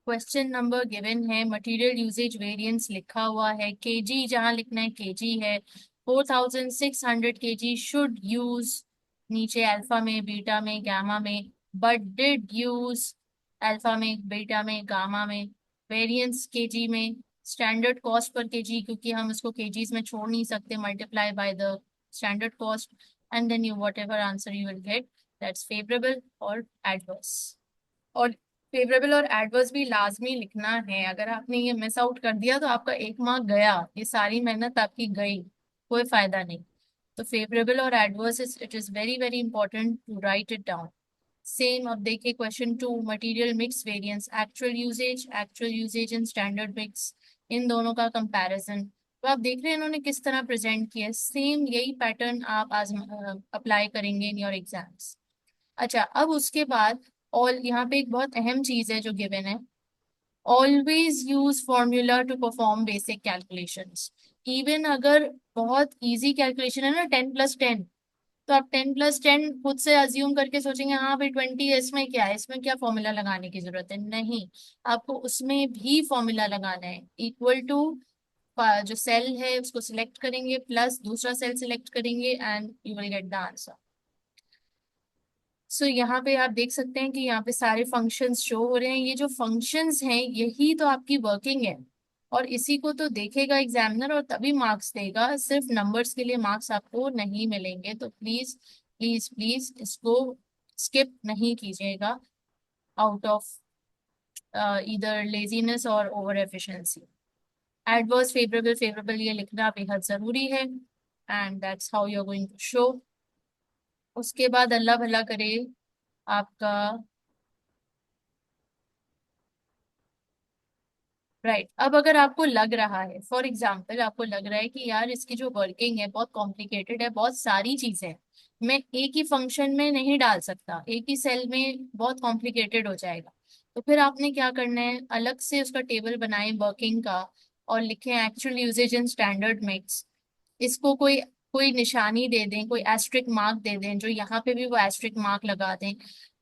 Question number given है, material usage variance लिखा हुआ है, केजी जहां लिखना है केजी है। 4600 केजी शुड यूज, नीचे अल्फा में, बीटा में, गामा में, बट डिड यूज अल्फा में, बीटा में, गामा में। वेरिएंस केजी में, स्टैंडर्ड कॉस्ट पर केजी, क्योंकि हम इसको केजीज में छोड़ नहीं सकते, multiply by the standard cost, and then you whatever answer you will get, that's favourable और एडवर्स। और फेवरेबल और एडवर्स भी लाजमी लिखना है। अगर आपने ये मिस आउट कर दिया तो आपका 1 मार्क गया, ये सारी मेहनत आपकी गई, कोई फायदा नहीं। तो फेवरेबल और adverse it is very very important to write it down. Same अब देखिए question 2, material mix variance, actual usage in standard mix, इन दोनों का कंपैरिजन। तो आप देख रहे हैं इन्होंने किस तरह प्रेजेंट किया है, सेम यही पैटर्न आप आज अप्लाई करेंगे इन योर एग्जाम्स। अच्छा, अब उसके बाद ऑल, यहाँ पे एक बहुत अहम चीज है जो गिवन है, always use formula to perform basic calculations. Even अगर बहुत इजी कैलकुलेशन है ना, 10+10, तो आप 10+10 खुद से अज्यूम करके सोचेंगे हाँ भाई 20 है, इसमें क्या है, इसमें क्या फॉर्मूला लगाने की जरूरत है, नहीं। आपको उसमें भी फॉर्मूला लगाना है। इक्वल टू, जो सेल है उसको सिलेक्ट करेंगे, प्लस दूसरा सेल सिलेक्ट करेंगे, and you will get the answer. So यहाँ पे आप देख सकते हैं कि यहाँ पे सारे फंक्शंस शो हो रहे हैं। ये जो फंक्शंस हैं यही तो आपकी वर्किंग है, और इसी को तो देखेगा एग्जामिनर और तभी मार्क्स देगा। सिर्फ नंबर्स के लिए मार्क्स आपको नहीं मिलेंगे, तो प्लीज प्लीज प्लीज इसको स्किप नहीं कीजिएगा आउट ऑफ इधर लेजीनेस और over efficiency. Adverse, favourable, favourable ये लिखना बेहद जरूरी है, and that's how you are going to show. उसके बाद अल्लाह भला करे आपका, राइट। अब अगर आपको लग रहा है, फॉर एग्जाम्पल आपको लग रहा है कि यार इसकी जो वर्किंग है बहुत कॉम्प्लिकेटेड है, बहुत सारी चीजें हैं, मैं एक ही फंक्शन में नहीं डाल सकता, एक ही सेल में बहुत कॉम्प्लिकेटेड हो जाएगा, तो फिर आपने क्या करना है, अलग से उसका टेबल बनाए वर्किंग का, और लिखें actual usage in standard mix. इसको कोई कोई निशानी दे दें, कोई एस्ट्रिक मार्क दे दें, जो यहाँ पे भी वो एस्ट्रिक मार्क लगा दें,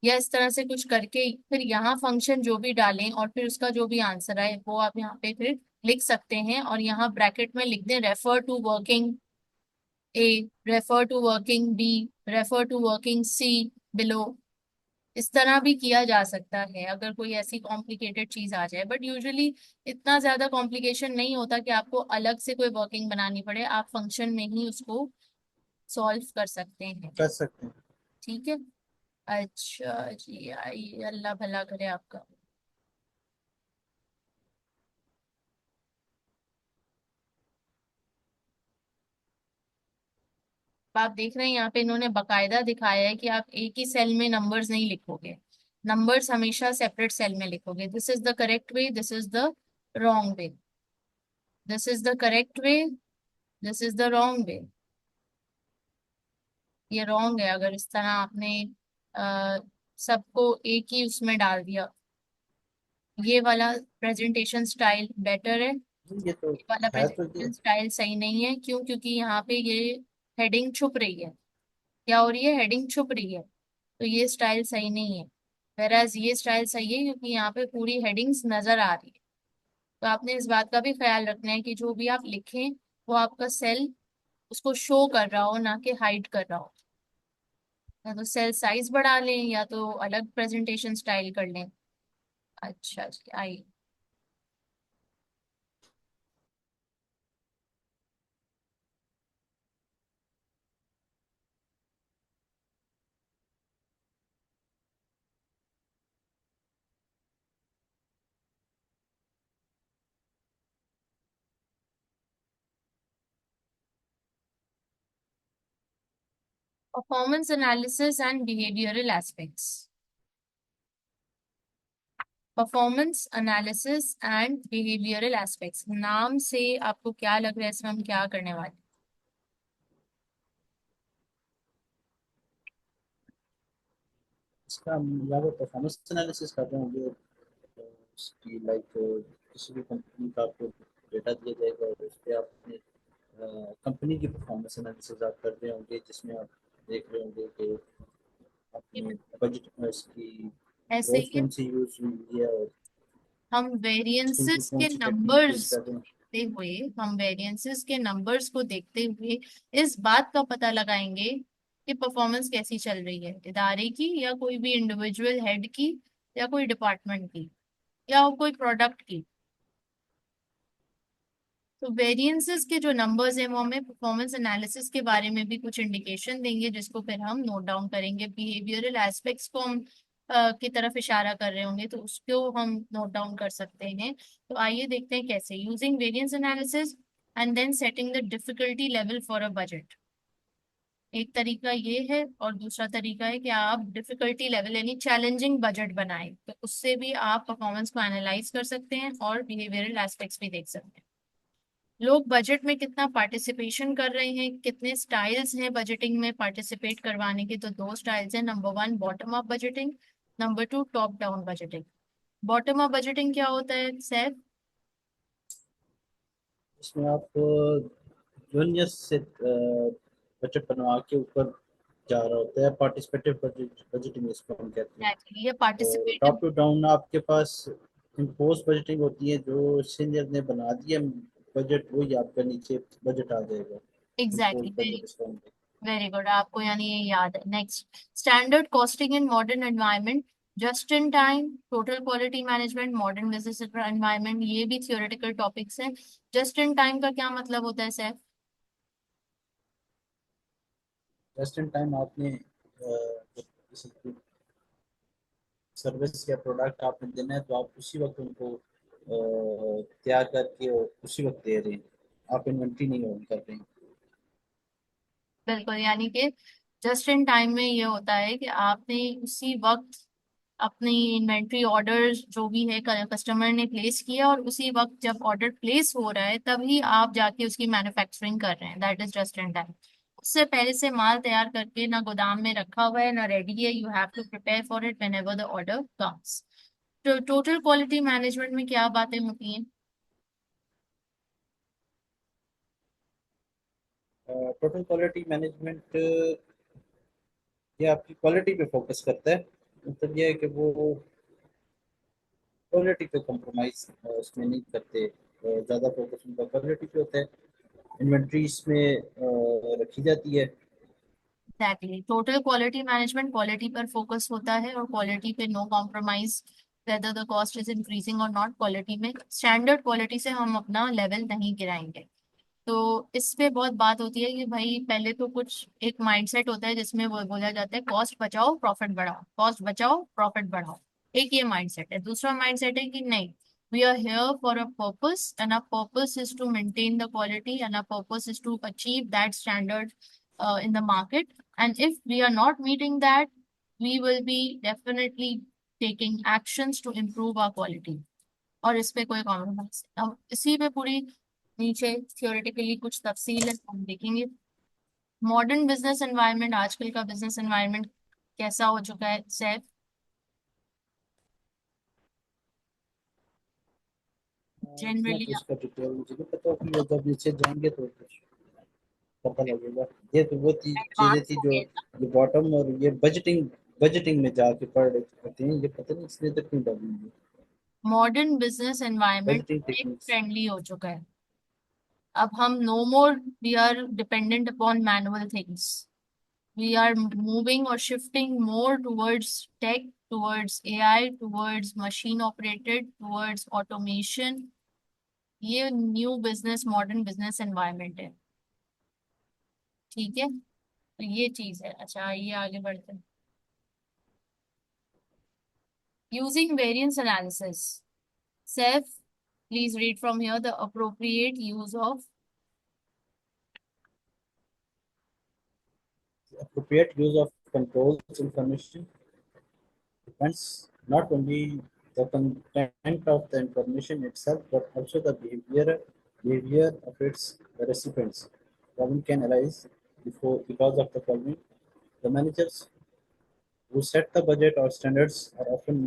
या इस तरह से कुछ करके फिर यहाँ फंक्शन जो भी डालें और फिर उसका जो भी आंसर आए वो आप यहाँ पे फिर लिख सकते हैं, और यहाँ ब्रैकेट में लिख दें refer to working A, refer to working B, refer to working C below. इस तरह भी किया जा सकता है अगर कोई ऐसी कॉम्प्लिकेटेड चीज आ जाए, बट यूजुअली इतना ज्यादा कॉम्प्लिकेशन नहीं होता कि आपको अलग से कोई वर्किंग बनानी पड़े, आप फंक्शन में ही उसको सॉल्व कर सकते हैं। कर सकते हैं। ठीक है। अच्छा जी, आइए अल्लाह भला करे आपका। आप देख रहे हैं यहाँ पे इन्होंने बकायदा दिखाया है कि आप एक ही सेल में नंबर्स नहीं लिखोगे, नंबर्स हमेशा सेपरेट सेल में लिखोगे। This is the correct way, this is the wrong way, this is the correct way, this is the wrong way. ये रॉन्ग है अगर इस तरह आपने आ, सबको एक ही उसमें डाल दिया। ये वाला प्रेजेंटेशन स्टाइल बेटर है, ये तो ये वाला है तो ये। प्रेजेंटेशन स्टाइल सही नहीं है। क्यों? क्योंकि यहाँ पे ये हेडिंग छुप रही है, क्या हो रही है, हेडिंग छुप रही है, तो ये स्टाइल सही नहीं है। वेराज ये स्टाइल सही है क्योंकि यहाँ पे पूरी हेडिंग्स नजर आ रही है। तो आपने इस बात का भी ख्याल रखना है कि जो भी आप लिखें वो आपका सेल उसको शो कर रहा हो, ना कि हाइड कर रहा हो। या तो सेल साइज बढ़ा लें या तो अलग प्रेजेंटेशन स्टाइल कर लें। अच्छा जी, आइए। Performance analysis and behavioural aspects, performance analysis and behavioural aspects, नाम से आपको क्या लग रहा है इसमें हम क्या करने वाले इसका हम या तो परफॉर्मेंस एनालिसिस कर रहे होंगे, उसकी लाइक किसी भी कंपनी का आपको डेटा दिया जाएगा और उस पर आप अपने कंपनी की परफॉर्मेंस एनालिसिस आप कर रहे होंगे, जिसमें आप देख रहे होंगे कि हैं? अपने बजट में उसकी ऐसे ग्रोथ ही है। कौन सी यूज हुई है, और हम इनकी वेरिएंसेस कौन के सी टेक्निक यूज नंबर्स कर रहे हैं? देखते हुए, हम वेरिएंसेस के नंबर्स को देखते हुए इस बात का पता लगाएंगे कि परफॉर्मेंस कैसी चल रही है, इदारे की या कोई भी इंडिविजुअल हेड की या कोई डिपार्टमेंट की या कोई प्रोडक्ट की। तो वेरिएंसेस के जो नंबर्स हैं वो हमें परफॉर्मेंस एनालिसिस के बारे में भी कुछ इंडिकेशन देंगे, जिसको फिर हम नोट डाउन करेंगे। बिहेवियरल एस्पेक्ट्स को हम की तरफ इशारा कर रहे होंगे तो उसको हम नोट डाउन कर सकते हैं। तो आइए देखते हैं कैसे, using variance analysis and then setting the difficulty level for a budget. एक तरीका ये है और दूसरा तरीका है कि आप डिफिकल्टी लेवल यानी चैलेंजिंग बजट बनाएं, तो उससे भी आप परफॉर्मेंस को एनालाइज कर सकते हैं और बिहेवियरल एस्पेक्ट्स भी देख सकते हैं। लोग बजट में कितना पार्टिसिपेशन कर रहे हैं, कितने स्टाइल्स हैं बजटिंग में पार्टिसिपेट करवाने के। तो दो स्टाइल्स हैं, number one bottom up budgeting, number two top down budgeting. Bottom up budgeting क्या होता है सैफ? इसमें आप जूनियर से बजट बनवा के ऊपर जा रहा होता है, पार्टिसिपेटिव बजटिंग इसको हम कहते हैं। एग्जैक्टली, ये और पार्टिसिपेटिव। टॉप टू डाउन आपके पास इम्पोज बजटिंग होती है, जो सीनियर ने बना दिया बजट, वही आपका नीचे बजट आ जाएगा। इम्पोज एग्जैक्टली, वेरी बजट इसको हम कहते वेरी गुड, आपको यानी ये याद है। Next, standard costing in modern environment, just in time, total quality management, modern business environment, ये भी थियोरेटिकल टॉपिक्स हैं। जस्ट इन टाइम का क्या मतलब होता है सैफ? हैं। जस्ट इन टाइम आपने जैसे सर्विस या प्रोडक्ट आपने देना है, तो आप उसी वक्त उनको तैयार करके और उसी वक्त दे रहे हैं, आप इन्वेंट्री नहीं ओन कर रहे हैं। बिल्कुल, यानी कि जस्ट इन टाइम में ये होता है कि आपने उसी वक्त अपनी इन्वेंट्री ऑर्डर जो भी है कस्टमर ने प्लेस किया, और उसी वक्त जब ऑर्डर प्लेस हो रहा है तभी आप जाके उसकी मैन्युफैक्चरिंग कर रहे हैं, that is just in time. उससे पहले से माल तैयार करके ना गोदाम में रखा हुआ है ना रेडी है, you have to prepare for it whenever the order comes. तो टोटल क्वालिटी मैनेजमेंट में क्या बातें होती हैं? टोटल क्वालिटी मैनेजमेंट ये आपकी क्वालिटी पे फोकस करता है। मतलब ये है कि वो क्वालिटी पे कॉम्प्रोमाइज उसमें नहीं करते, ज़्यादा फोकस उनका क्वालिटी पे होता है। इन्वेंट्री इसमें रखी जाती है। Exactly, total quality management quality पर फोकस होता है और क्वालिटी पे no compromise, whether the cost is increasing और नॉट। क्वालिटी में स्टैंडर्ड क्वालिटी से हम अपना लेवल नहीं गिराएंगे। तो इस पे बहुत बात होती है कि भाई पहले तो कुछ एक माइंडसेट होता है जिसमें वो बोला जाता है कॉस्ट बचाओ प्रॉफिट बढ़ाओ, कॉस्ट बचाओ प्रॉफिट बढ़ाओ। एक ये माइंडसेट है। दूसरा माइंडसेट है कि नहीं, we are here for a purpose and our purpose is to maintain the quality and our purpose is to achieve that standard in the market, and if we are not meeting that, we will be definitely taking actions to improve our quality। और इस पे कोई compromise, अब इसी पे पूरी नीचे theoretically कुछ तफसील है हम देखेंगे। मॉडर्न बिजनेस एनवायरनमेंट, आजकल का बिजनेस एनवायरनमेंट कैसा हो चुका है सैफ? इतना जनरली तो इसका डिटेल मुझे नहीं पता, कि वो जब नीचे जाएंगे तो कुछ पता लगेगा। ये तो वो चीजें एडवांस थी हो जो गया था। ये बॉटम और ये बजटिंग बजटिंग में जाके पढ़ रहे होते हैं, ये पता नहीं इसने तक क्यों डाली है modern business environment budgeting tech techniques. Friendly हो चुका है। अब हम no more we are dependent upon manual things, we are moving or shifting more towards tech, towards AI, towards machine operated, towards automation। ये new business modern business environment है। ठीक है, तो ये चीज है। अच्छा ये आगे बढ़ते हैं। Using variance analysis, safe please read from here the appropriate use of. Appropriate use of controls information depends not only the content of the information itself, but also the behavior of its recipients. One can arise because of the following: the managers who set the budget or standards are often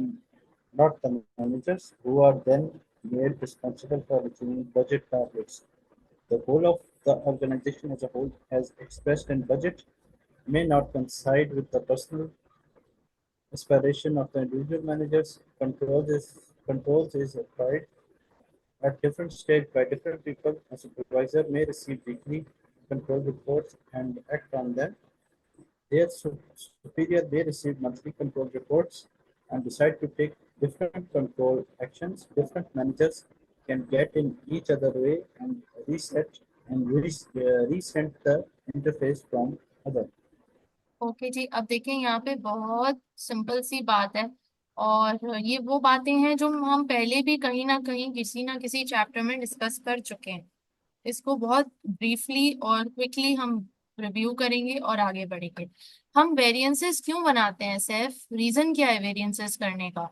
not the managers who are then made responsible for achieving budget targets. The goal of the organization as a whole, as expressed in budget, may not coincide with the personal aspiration of the individual managers. Control is controls is applied at different stage by different people. A supervisor may receive weekly control reports and act on them. Their superior may receive monthly control reports and decide to take different control actions. Different managers can get in each other way and reset and resend the interface from other. Okay जी, अब देखें यहाँ पे बहुत simple सी बात है। और ये वो बातें हैं जो हम पहले भी कहीं ना किसी चैप्टर में डिस्कस कर चुके हैं। इसको बहुत ब्रीफली और क्विकली हम रिव्यू करेंगे और आगे बढ़ेंगे। हम वेरिएंसेस क्यों बनाते हैं सैफ? रीजन क्या है वेरिएंसेस करने का?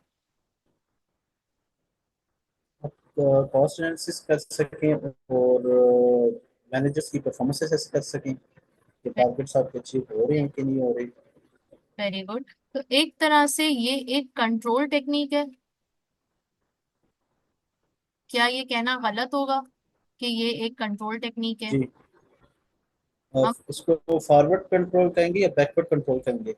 कॉस्ट एनालिसिस कर सकें और मैनेजर्स की परफॉर्मेंस असेस कर सकें कि टारगेट्स आपके अचीव हो रहे हैं कि नहीं हो रहे। Very good. तो एक तरह से ये एक कंट्रोल टेक्निक है। क्या ये कहना गलत होगा कि ये एक कंट्रोल टेक्निक है? जी, हम इसको फॉरवर्ड कंट्रोल कहेंगे या बैकवर्ड कंट्रोल कहेंगे?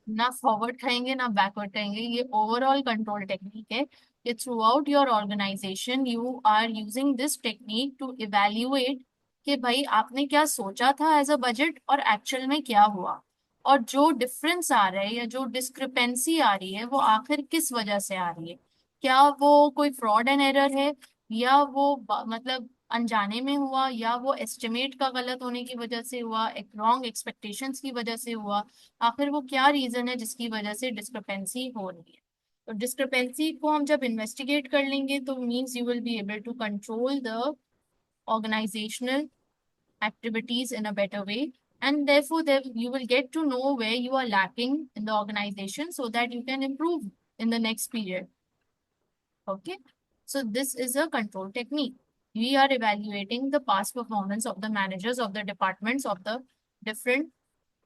ना फॉरवर्ड कहेंगे ना बैकवर्ड कहेंगे, ये ओवरऑल कंट्रोल टेक्निक है कि throughout your organization you are using this technique to evaluate कि भाई आपने क्या सोचा था एज अ बजट और एक्चुअल में क्या हुआ, और जो डिफरेंस आ रहा है या जो डिस्क्रिपेंसी आ रही है वो आखिर किस वजह से आ रही है। क्या वो कोई फ्रॉड एंड एरर है, या वो मतलब अनजाने में हुआ, या वो एस्टिमेट का गलत होने की वजह से हुआ, एक रॉन्ग एक्सपेक्टेशंस की वजह से हुआ। आखिर वो क्या रीजन है जिसकी वजह से डिस्क्रिपेंसी हो रही है। तो डिस्क्रिपेंसी को हम जब इन्वेस्टिगेट कर लेंगे तो means you will be able to control the organizational activities in a better way, and therefore there you will get to know where you are lacking in the organization so that you can improve in the next period. Okay, so this is a control technique. We are evaluating the past performance of the managers of the departments of the different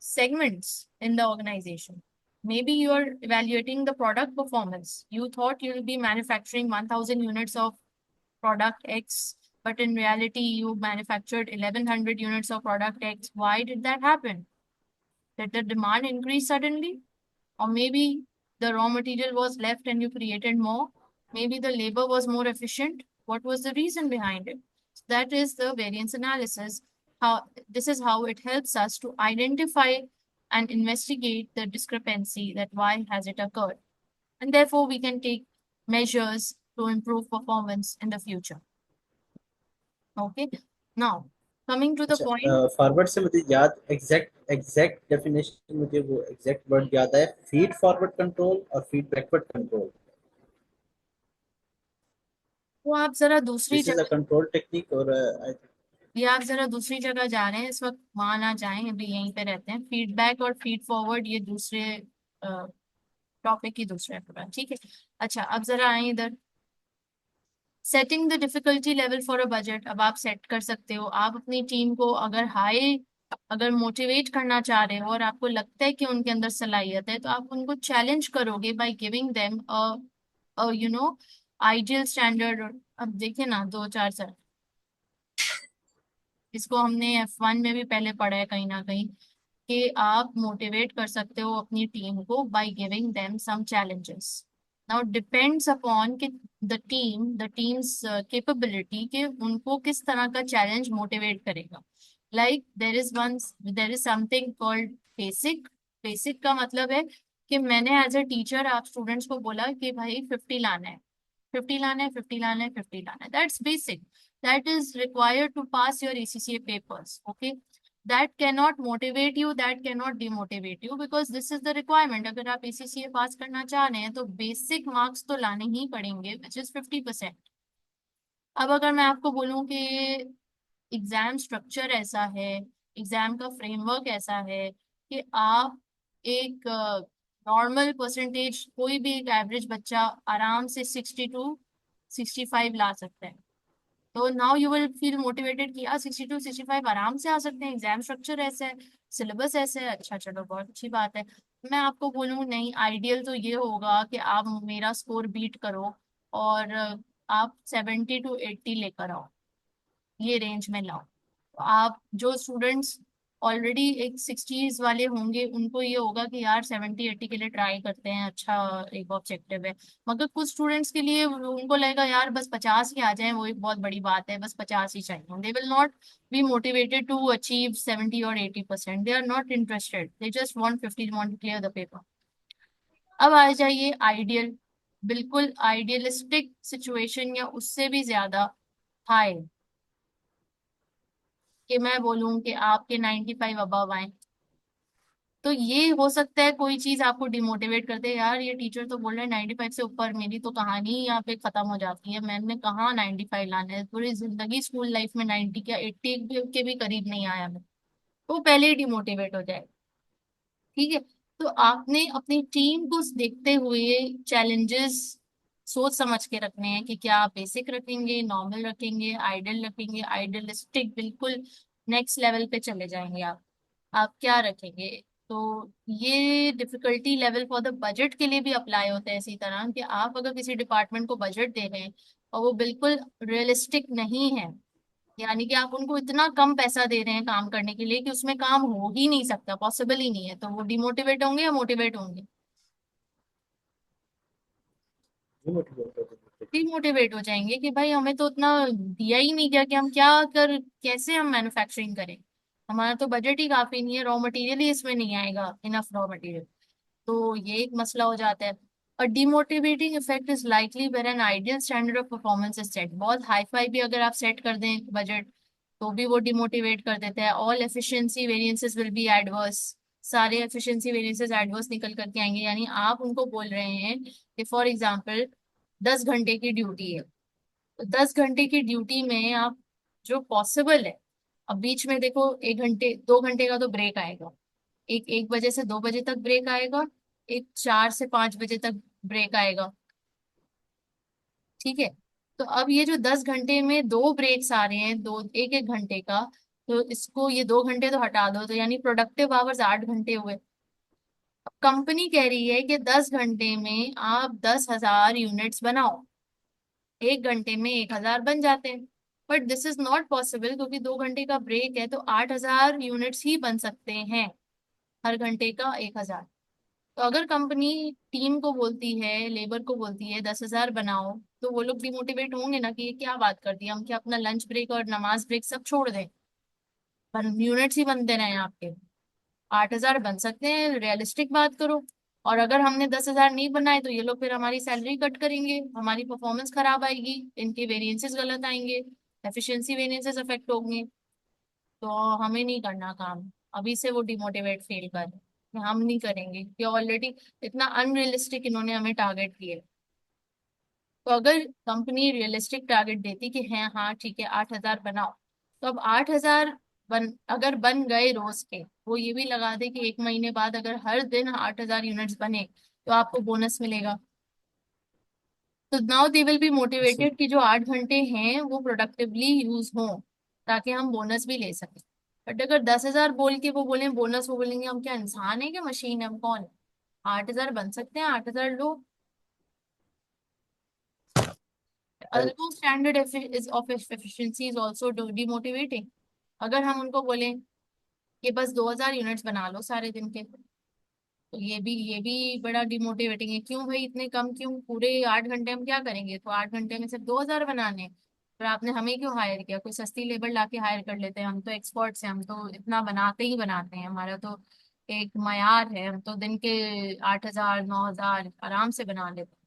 segments in the organization. Maybe you are evaluating the product performance. You thought you'll be manufacturing 1000 units of product X, but in reality, you manufactured 1100 units of product X. Why did that happen? Did the demand increase suddenly? Or maybe the raw material was left and you created more. Maybe the labor was more efficient. What was the reason behind it? So that is the variance analysis. How this is how it helps us to identify and investigate the discrepancy, that why has it occurred. And therefore we can take measures to improve performance in the future. Okay. Now, coming to the अच्छा, point, forward से मुझे याद exact exact definition, मुझे वो exact word याद है, feed forward control और feed backward control. तो आप जरा दूसरी दिस इज अ जगह, कंट्रोल टेक्निक और ये आप जरा दूसरी जगह जा रहे हैं इस वक्त, वहां ना जाएं, अभी यहीं पे रहते हैं। फीडबैक और फीड फॉरवर्ड ये दूसरे टॉपिक की दूसरे पर, ठीक है। अच्छा, अब जरा आए इधर। Setting the difficulty level for a budget. अब आप सेट कर सकते हो, आप अपनी टीम को अगर हाई, अगर मोटिवेट करना चाह रहे हो और आपको लगता है कि उनके अंदर सलाहियत है, तो आप उनको चैलेंज करोगे bye giving them a you know ideal standard. अब देखिए ना, 2 4 साल, इसको हमने F1 में भी पहले पढ़ा है कहीं ना कहीं, कि आप मोटिवेट कर सकते हो अपनी टीम को by giving them some challenges. Now depends upon कि द टीम्स कैपेबिलिटी के उनको किस तरह का चैलेंज मोटिवेट करेगा। Like there is something called basic. Basic का मतलब है कि मैंने एज अ टीचर आप स्टूडेंट्स को बोला कि भाई 50 लाना है, 50 लाना है, 50 लाना है, 50 लाना है। That's basic, that is required to pass your ACCA papers. Okay, that cannot motivate you, that cannot demotivate you, because this is the requirement. अगर आप ACCA पास करना चाह रहे हैं तो बेसिक मार्क्स तो लाने ही पड़ेंगे, which is 50%। अब अगर मैं आपको बोलूं कि एग्जाम स्ट्रक्चर ऐसा है, एग्जाम का फ्रेमवर्क ऐसा है कि आप एक नॉर्मल परसेंटेज, कोई भी एक एवरेज बच्चा आराम से 60 to 65 ला सकता है, तो now you will feel motivated कि यार 60 to 65 आराम से आ सकते हैं, एग्जाम स्ट्रक्चर ऐसा है, सिलेबस ऐसा है। अच्छा चलो, बहुत अच्छी बात है। मैं आपको बोलूँ नहीं, आइडियल तो ये होगा कि आप मेरा स्कोर बीट करो और आप 70 to 80 लेकर आओ, ये रेंज में लाओ। तो आप जो स्टूडेंट्स ऑलरेडी एक 60s वाले होंगे, उनको ये होगा कि यार 70-80 के लिए ट्राई करते हैं, अच्छा एक ऑब्जेक्टिव है। मगर कुछ स्टूडेंट्स के लिए उनको लगेगा यार बस 50 ही आ जाए वो एक बहुत बड़ी बात है, बस 50 ही चाहिए। They will not be motivated to achieve 70 और 80%। They are not interested, they just want 50, want to clear the paper. अब आ जाइए आइडियल, बिल्कुल आइडियलिस्टिक सिचुएशन या उससे भी ज्यादा हाई, कि मैं बोलूं कि आपके 95 अबव आए। तो ये हो सकता है कोई चीज आपको डिमोटिवेट करते है, यार ये टीचर तो बोल रहे हैं 95 से ऊपर, मेरी तो कहानी ही यहाँ पे खत्म हो जाती है, मैंने कहाँ 95 लाना है, पूरी जिंदगी स्कूल लाइफ में 90 क्या 80 के भी करीब नहीं आया मैं। तो पहले ही डिमोटिवेट हो जाए। ठीक है। तो आपने अपनी टीम को देखते हुए चैलेंजेस सोच समझ के रखने हैं कि क्या आप बेसिक रखेंगे, नॉर्मल रखेंगे, आइडियल रखेंगे, आइडियलिस्टिक बिल्कुल नेक्स्ट लेवल पे चले जाएंगे आप क्या रखेंगे। तो ये difficulty level for the budget के लिए भी अप्लाई होता है इसी तरह, कि आप अगर किसी डिपार्टमेंट को बजट दे रहे हैं और वो बिल्कुल रियलिस्टिक नहीं है, यानी कि आप उनको इतना कम पैसा दे रहे हैं काम करने के लिए कि उसमें काम हो ही नहीं सकता, पॉसिबल ही नहीं है, तो वो डिमोटिवेट होंगे या मोटिवेट होंगे? डिमोटिवेट कर देते हैं। डिमोटिवेट हो जाएंगे कि भाई हमें तो उतना दिया ही नहीं गया कि हम क्या कर, कैसे हम मैन्युफैक्चरिंग करें, हमारा तो बजट ही काफी नहीं है, रॉ मटेरियल ही इसमें नहीं आएगा, इनफ रॉ मटेरियल। तो ये एक मसला हो जाता है। और demotivating effect is likely where an ideal standard of performance is set. बहुत हाई फाई भी अगर आप सेट कर दें बजट, तो भी वो डिमोटिवेट कर देता है। All efficiency variances will be adverse. सारे एफिशिएंसी वेरिएंसेस एडवर्स निकल करके आएंगे। यानी आप उनको बोल रहे हैं कि फॉर एग्जाम्पल 10 घंटे की ड्यूटी है, तो 10 घंटे की ड्यूटी में आप जो पॉसिबल है, अब बीच में देखो 1 घंटे 2 घंटे का तो ब्रेक आएगा, एक 1 बजे से 2 बजे तक ब्रेक आएगा, एक 4 से 5 बजे तक ब्रेक आएगा। ठीक है। तो अब ये जो 10 घंटे में दो ब्रेक्स आ रहे हैं, दो एक एक घंटे का, तो इसको ये 2 घंटे तो हटा दो, तो यानी प्रोडक्टिव आवर्स 8 घंटे हुए। अब कंपनी कह रही है कि 10 घंटे में आप 10,000 यूनिट्स बनाओ, 1 घंटे में 1,000 बन जाते हैं। But this is not possible, क्योंकि 2 घंटे का ब्रेक है, तो 8,000 यूनिट्स ही बन सकते हैं, हर घंटे का 1,000। तो अगर कंपनी टीम को बोलती है, लेबर को बोलती है 10,000 बनाओ, तो वो लोग डिमोटिवेट होंगे ना, कि ये क्या बात कर दी, हम क्या अपना लंच ब्रेक और नमाज ब्रेक सब छोड़ दें, पर यूनिट्स ही बनते रहे आपके। 8,000 बन सकते हैं, रियलिस्टिक बात करो। और अगर हमने 10,000 नहीं बनाए, तो ये लोग फिर हमारी सैलरी कट करेंगे, हमारी परफॉर्मेंस खराब आएगी, इनके वेरिएंसेस गलत आएंगे, एफिशिएंसी वेरिएंसेस अफेक्ट होंगे। तो हमें नहीं करना काम, अभी से वो डिमोटिवेट फील कर रहे हैं कि हम नहीं करेंगे, कि ऑलरेडी इतना अनरियलिस्टिक इन्होंने हमें टारगेट दिए। तो अगर कंपनी रियलिस्टिक टारगेट देती कि है हाँ ठीक है 8,000 बनाओ, तो अब 8,000 अगर बन गए रोज के, वो ये भी लगा दे कि एक महीने बाद अगर हर दिन 8,000 यूनिट्स बने, तो आपको बोनस मिलेगा। तो नाउ दे विल बी इससे मोटिवेटेड कि जो 8 घंटे हैं वो प्रोडक्टिवली यूज हो, ताकि हम बोनस भी ले सकें। बट अगर 10,000 बोल के वो बोले बोनस, वो बोलेंगे हम क्या इंसान है क्या, मशीन है, हम कौन है, 8,000 बन सकते हैं, 8,000 लोग। low standard is of efficiency is also demotivating। अगर हम उनको बोलें कि बस 2,000 यूनिट्स बना लो सारे दिन के, तो ये भी बड़ा डिमोटिवेटिंग है। क्यों भाई इतने कम क्यों, पूरे 8 घंटे हम क्या करेंगे, तो 8 घंटे में सिर्फ 2,000 बनाने हैं। फिर आपने हमें क्यों हायर किया, कोई सस्ती लेबर लाके हायर कर लेते हैं, हम तो एक्सपर्ट्स हैं, हम तो इतना बनाते ही बनाते हैं, हमारा तो एक मयार है, हम तो दिन के 8,000 9,000 आराम से बना लेते हैं।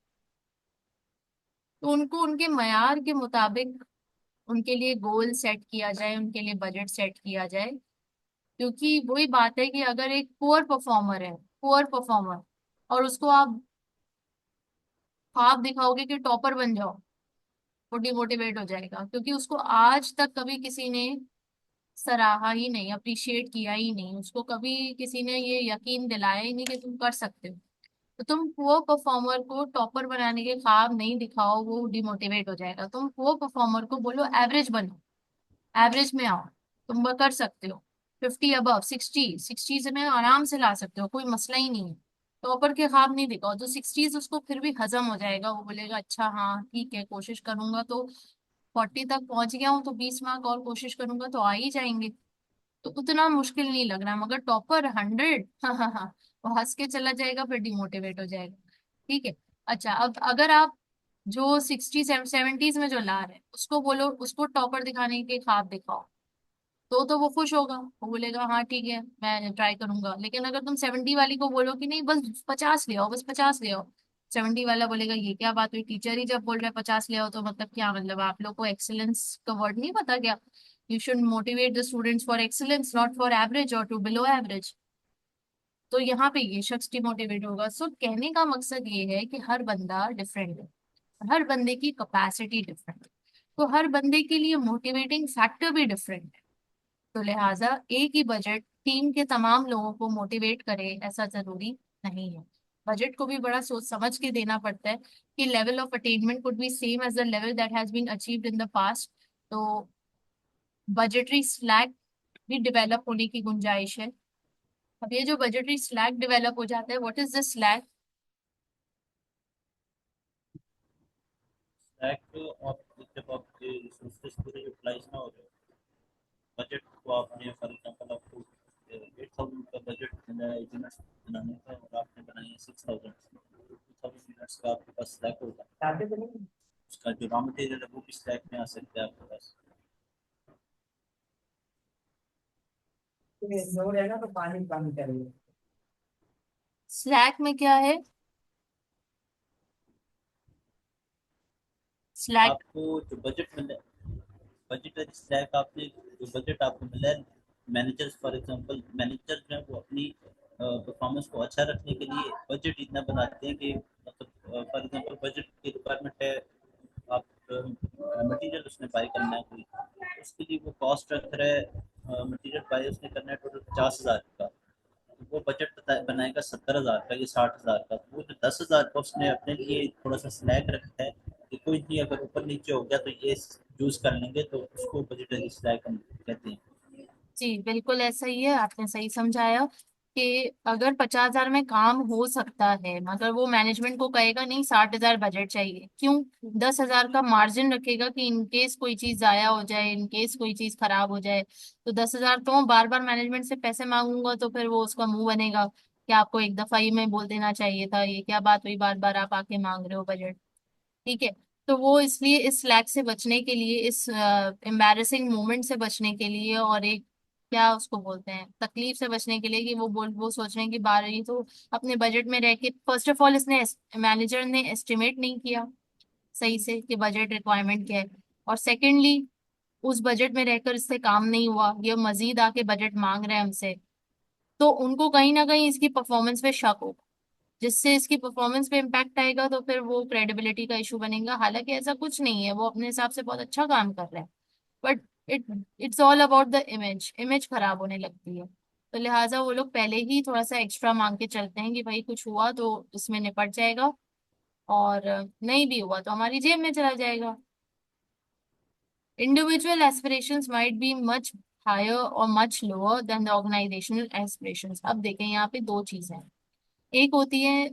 तो उनको उनके मयार के मुताबिक उनके लिए गोल सेट किया जाए, उनके लिए बजट सेट किया जाए। क्योंकि वही बात है कि अगर एक पुअर परफॉर्मर है, पुअर परफॉर्मर, और उसको आप ख्वाब दिखाओगे कि टॉपर बन जाओ, वो डिमोटिवेट हो जाएगा, क्योंकि उसको आज तक कभी किसी ने सराहा ही नहीं, अप्रिशिएट किया ही नहीं, उसको कभी किसी ने ये यकीन दिलाया ही नहीं कि तुम कर सकते हो। तो तुम पुअर परफॉर्मर को टॉपर बनाने के ख्वाब नहीं दिखाओ, वो डिमोटिवेट हो जाएगा। तुम पुअर परफॉर्मर को बोलो एवरेज बनो, एवरेज में आओ, तुम वो कर सकते हो, 50 अबव 60 से में आराम से ला सकते हो, कोई मसला ही नहीं है। टॉपर के ख्वाब नहीं दिखाओ, तो 60 उसको फिर भी हजम हो जाएगा, वो बोलेगा अच्छा हाँ ठीक है कोशिश करूंगा, तो 40 तक पहुंच गया हूँ, तो 20 मार्क और कोशिश करूंगा तो आ ही जाएंगे। तो उतना मुश्किल नहीं लग रहा, मगर टॉपर 100, हाँ हाँ हाँ, वो हंस के चला जाएगा, फिर डिमोटिवेट हो जाएगा। ठीक है। अच्छा, अब अगर आप जो 60 70s में जो ला रहे हैं उसको बोलो, उसको टॉपर दिखाने के ख्वाब दिखाओ, तो वो खुश होगा, वो बोलेगा हाँ ठीक है मैं ट्राई करूंगा। लेकिन अगर तुम 70 वाली को बोलो कि नहीं बस 50 ले आओ, बस 50 ले आओ, 70 वाला बोलेगा ये क्या बात हुई, टीचर ही जब बोल रहे हैं 50 ले आओ, तो मतलब क्या मतलब, आप लोग को एक्सेलेंस का वर्ड नहीं पता क्या? You should motivate the students for excellence, not for average और टू बिलो एवरेज। तो यहाँ पे ये शख्स डिमोटिवेट होगा। सो कहने का मकसद ये है कि हर बंदा डिफरेंट है, हर बंदे की कैपेसिटी डिफरेंट है, तो हर बंदे के लिए मोटिवेटिंग फैक्टर भी डिफरेंट है। तो लिहाजा एक ही बजट टीम के तमाम लोगों को मोटिवेट करे ऐसा जरूरी नहीं है। बजट को भी बड़ा सोच समझ के देना पड़ता है कि level of attainment could be same as the level that has been achieved in the past. तो बजटरी स्लैक भी डेवलप होने की गुंजाइश है। अब ये जो बजटरी स्लैक डेवलप हो जाता है, what is the slack? Stack और जब आपके रिसोर्सेज पूरे यूटिलाइज ना हो रहे, बजट को आपने फॉर एग्जांपल आपको 8,000 का बजट मिला है यूनिट्स बनाने का, और आपने बनाए 6,000, 2,000 यूनिट्स का आपके पास स्टैक होगा, उसका जो रॉ मटेरियल है वो भी स्टैक में आ सकता है आपके पास। लो रहेगा तो पानी पानी करेंगे। स्लैक में क्या है? स्लैक। आपको जो बजट मिला, बजटरी स्टैक आपने, जो बजट आपको मिला है, मैनेजर्स फॉर एग्जांपल, मैनेजर जो है वो अपनी परफॉर्मेंस को अच्छा रखने के लिए बजट इतना बनाते हैं कि मतलब फॉर एग्जांपल बजट की रिक्वायरमेंट है, आप मटेरियल उसने बाय करना है कोई, तो उसके लिए वो कॉस्ट रख रहा है, मटेरियल बाय उसने करना है टोटल 50,000 का, तो वो बजट बनाएगा 70,000 का या 60,000 का, तो वो जो 10,000 का उसने अपने लिए थोड़ा सा स्लैक रखा है कि कोई नहीं अगर ऊपर नीचे हो गया तो ये यूज कर लेंगे, तो उसको बजट स्लैक हम कहते हैं। जी बिल्कुल ऐसा ही है, आपने सही समझाया कि अगर 50,000 में काम हो सकता है, मगर वो मैनेजमेंट को कहेगा नहीं 60,000 बजट चाहिए, क्यों? 10,000 का मार्जिन रखेगा कि इनकेस कोई चीज जाया हो जाए, इनकेस कोई चीज खराब हो जाए। तो 10,000 तो बार बार मैनेजमेंट से पैसे मांगूंगा तो फिर वो उसका मुंह बनेगा कि आपको एक दफा ही में बोल देना चाहिए था, ये क्या बात हुई बार बार आप आके मांग रहे हो बजट। ठीक है। तो वो इसलिए इस स्लैक से बचने के लिए, इस एम्बैरेसिंग मोमेंट से बचने के लिए, और एक क्या उसको बोलते हैं, तकलीफ से बचने के लिए, कि वो सोच रहे हैं कि बार ये तो अपने बजट में रह के, फर्स्ट ऑफ ऑल इसने मैनेजर ने एस्टिमेट नहीं किया सही से कि बजट रिक्वायरमेंट क्या है, और सेकेंडली उस बजट में रहकर इससे काम नहीं हुआ, ये मजीद आके बजट मांग रहे हैं हमसे, तो उनको कहीं ना कहीं इसकी परफॉर्मेंस पे शक होगा, जिससे इसकी परफॉर्मेंस पे इम्पैक्ट आएगा, तो फिर वो क्रेडिबिलिटी का इशू बनेगा। हालांकि ऐसा कुछ नहीं है, वो अपने हिसाब से बहुत अच्छा काम कर रहे हैं, but it it's all about the image, image खराब होने लगती है। तो लिहाजा वो लोग पहले ही थोड़ा सा एक्स्ट्रा मांग के चलते हैं कि भाई कुछ हुआ तो इसमें निपट जाएगा, और नहीं भी हुआ तो हमारी जेब में चला जाएगा। Individual aspirations might be much higher or much lower than the organisational aspirations. अब देखें यहाँ पे दो चीजें हैं, एक होती है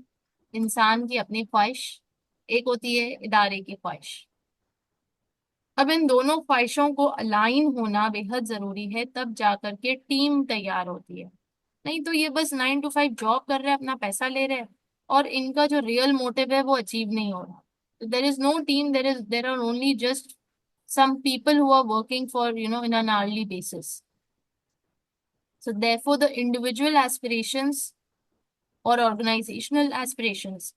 इंसान की अपनी ख्वाहिश, एक होती है इदारे की ख्वाहिश। अब इन दोनों ख्वाहिशों को अलाइन होना बेहद जरूरी है, तब जाकर के टीम तैयार होती है। नहीं तो ये बस 9 to 5 जॉब कर रहे हैं, अपना पैसा ले रहे हैं, और इनका जो रियल मोटिव है वो अचीव नहीं हो रहा। There is no team, there are only just some people who are working for in an hourly basis. So therefore the individual aspirations और ऑर्गेनाइजेशनल एस्पिरेशंस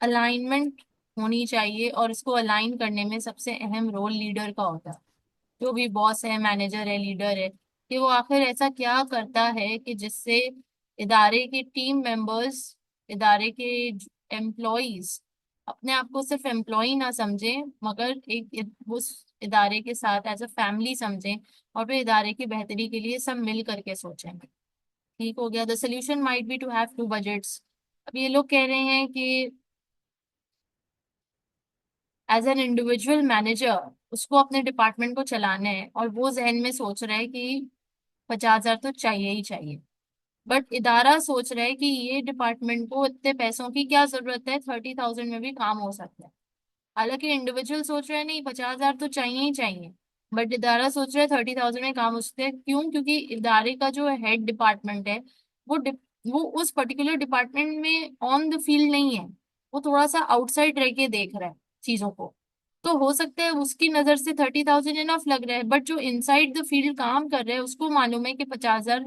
अलाइनमेंट होनी चाहिए, और इसको अलाइन करने में सबसे अहम रोल लीडर का होता है। जो भी बॉस है, मैनेजर है, लीडर है, कि वो आखिर ऐसा क्या करता है कि जिससे इदारे के टीम मेंबर्स, इदारे के एम्प्लॉयज अपने आप को सिर्फ एम्प्लॉय ना समझें, मगर उस इदारे के साथ एज अ फैमिली समझें, और फिर इदारे की बेहतरी के लिए सब मिल करके सोचें। ठीक हो गया। The solution might be to have two budgets. अब ये लोग कह रहे हैं कि एज एन इंडिविजुअल मैनेजर उसको अपने डिपार्टमेंट को चलाना है, और वो जहन में सोच रहा है कि 50,000 तो चाहिए ही चाहिए, बट इदारा सोच रहा है कि ये डिपार्टमेंट को इतने पैसों की क्या जरूरत है, 30,000 में भी काम हो सकता है। हालांकि इंडिविजुअल सोच रहा है नहीं 50,000 तो चाहिए ही चाहिए, बट इदारा सोच रहा है 30,000 में काम हो सकता है। क्यों? क्योंकि इदारे का जो हेड डिपार्टमेंट है वो वो उस पर्टिकुलर डिपार्टमेंट में ऑन द फील्ड नहीं है, वो थोड़ा सा आउटसाइड रह के देख रहा है चीजों को। तो हो सकता है उसकी नजर से 30,000 इनफ लग रहा है, बट जो इनसाइड द फील्ड काम कर रहे हैं उसको मालूम है कि 50,000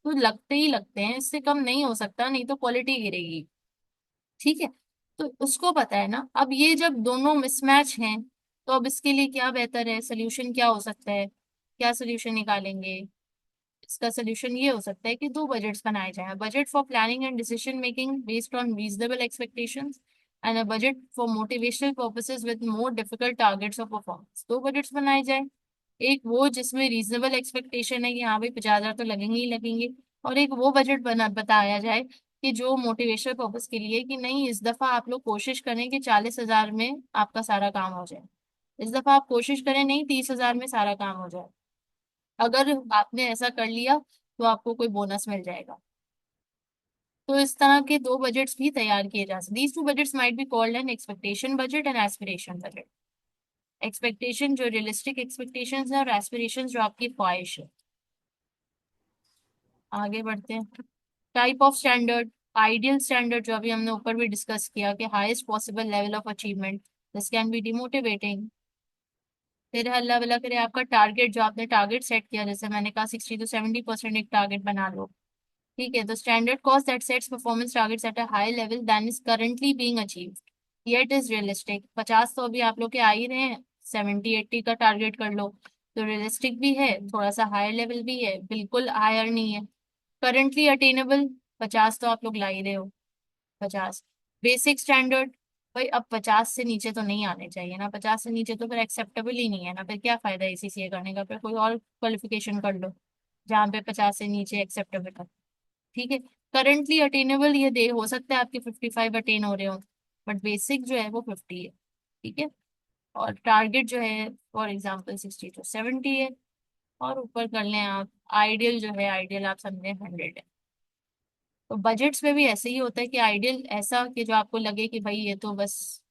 तो लगते ही लगते हैं, इससे कम नहीं हो सकता, नहीं तो क्वालिटी गिरेगी। ठीक है, तो उसको पता है ना। अब ये जब दोनों मिसमैच हैं, तो अब इसके लिए क्या बेहतर है, सोल्यूशन क्या हो सकता है, क्या सोल्यूशन निकालेंगे? इसका सोल्यूशन ये हो सकता है कि दो बजट्स बनाए जाएं, budget for planning and decision making based on reasonable expectations and a budget for motivational purposes with more difficult targets of performance. दो बजट्स बनाए जाए, एक वो जिसमें रीजनेबल एक्सपेक्टेशन है कि हाँ भाई 50,000 तो लगेंगे ही लगेंगे, और एक वो बजट बना बताया जाए कि जो मोटिवेशनल पर्पस के लिए कि नहीं इस दफा आप लोग कोशिश करें कि 40,000 में आपका सारा काम हो जाए, इस दफा आप कोशिश करें नहीं 30,000 में सारा काम हो जाए। अगर आपने ऐसा कर लिया तो आपको कोई बोनस मिल जाएगा। तो इस तरह के दो बजट्स भी तैयार किए जा सकते। These two budgets might be called an expectation budget and aspiration budget. Expectation जो रियलिस्टिक एक्सपेक्टेशंस है, और एस्पिरेशंस जो आपकी ख्वाहिश है। आगे बढ़ते हैं। Type of standard, ideal standard जो अभी हमने ऊपर भी डिस्कस किया कि highest possible level of achievement, this can be demotivating. फिर अल्लाह वल्लाह करे आपका टारगेट, जो आपने टारगेट सेट किया, जैसे मैंने कहा 60 to 70% एक टारगेट बना लो। ठीक है, तो standard cost that sets performance targets at a high level than is currently being achieved yet is realistic. 50 तो अभी आप लोग के आ ही रहे हैं, 70-80 का टारगेट कर लो, तो रियलिस्टिक भी है, थोड़ा सा हायर लेवल भी है, बिल्कुल हायर नहीं है। करंटली अटेनेबल, 50 तो आप लोग ला ही रहे हो। 50 बेसिक स्टैंडर्ड, भाई अब 50 से नीचे तो नहीं आने चाहिए ना, 50 से नीचे तो फिर एक्सेप्टेबल ही नहीं है ना, फिर क्या फायदा ACCA करने का, फिर कोई और क्वालिफिकेशन कर लो जहाँ पे 50 से नीचे एक्सेप्टेबल है। ठीक है, करंटली अटेनेबल ये दे हो सकता है आपके 55 अटेन हो रहे हो, बट बेसिक जो है वो 50 है। ठीक है, और टारगेट जो है फॉर एग्जाम्पल 60 to 70 है, और ऊपर कर लें आप आइडियल जो है, आइडियल आप समझे 100 है। तो बजट्स में भी ऐसे ही होता है कि आइडियल ऐसा कि जो आपको लगे कि भाई ये तो बस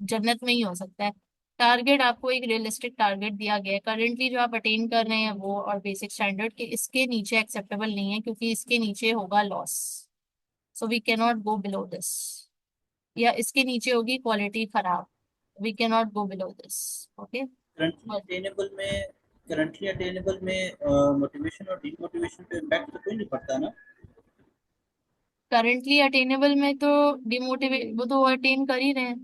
जन्नत में ही हो सकता है। टारगेट आपको एक रियलिस्टिक टारगेट दिया गया है, करंटली जो आप अटेन कर रहे हैं वो, और बेसिक स्टैंडर्ड के इसके नीचे एक्सेप्टेबल नहीं है क्योंकि इसके नीचे होगा लॉस, so we can not go below this. या इसके नीचे होगी क्वालिटी खराब, we can not go below this. Okay, currently attainable में मोटिवेशन और डीमोटिवेशन पे इम्पैक्ट तो कोई नहीं पड़ता ना? करंटली अटेनेबल में तो डिमोटिवेट वो तो अटेन कर ही रहे हैं।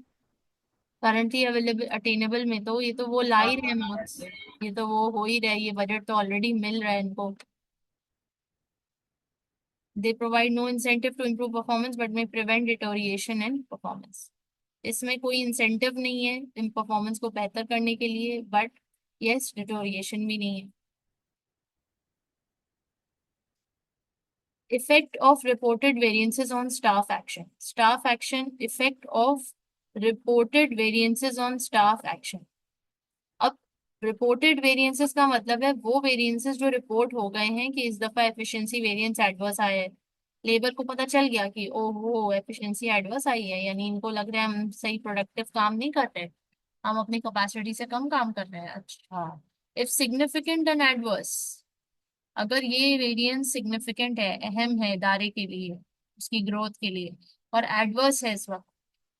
करंटली अवेलेबल अटेनेबल में तो ये तो वो ला ही रहे हैं मार्क्स, ये तो वो हो ही रहा है, ये बजट तो ऑलरेडी मिल रहा है इनको। They provide no incentive to improve performance but may prevent deterioration in performance. इसमें कोई इंसेंटिव नहीं है इन परफॉर्मेंस को बेहतर करने के लिए, बट यस डिटोरिएशन भी नहीं है। Effect of reported variances on staff action. Staff action, effect of reported variances on staff action. अब रिपोर्टेड वेरिएंसेस का मतलब है वो वेरिएंसेस जो रिपोर्ट हो गए हैं कि इस दफा एफिशिएंसी वेरिएंस एडवर्स आया है। लेबर को पता चल गया कि ओहो एफिशिएंसी एडवर्स आई है, यानी इनको लग रहा है हम सही प्रोडक्टिव काम नहीं कर रहे, हम अपनी कैपेसिटी से कम काम कर रहे हैं। अच्छा, इफ सिग्निफिकेंट एंड एडवर्स, अगर ये वेरिएंस सिग्निफिकेंट है, अहम है इदारे के लिए, उसकी ग्रोथ के लिए, और एडवर्स है इस वक्त,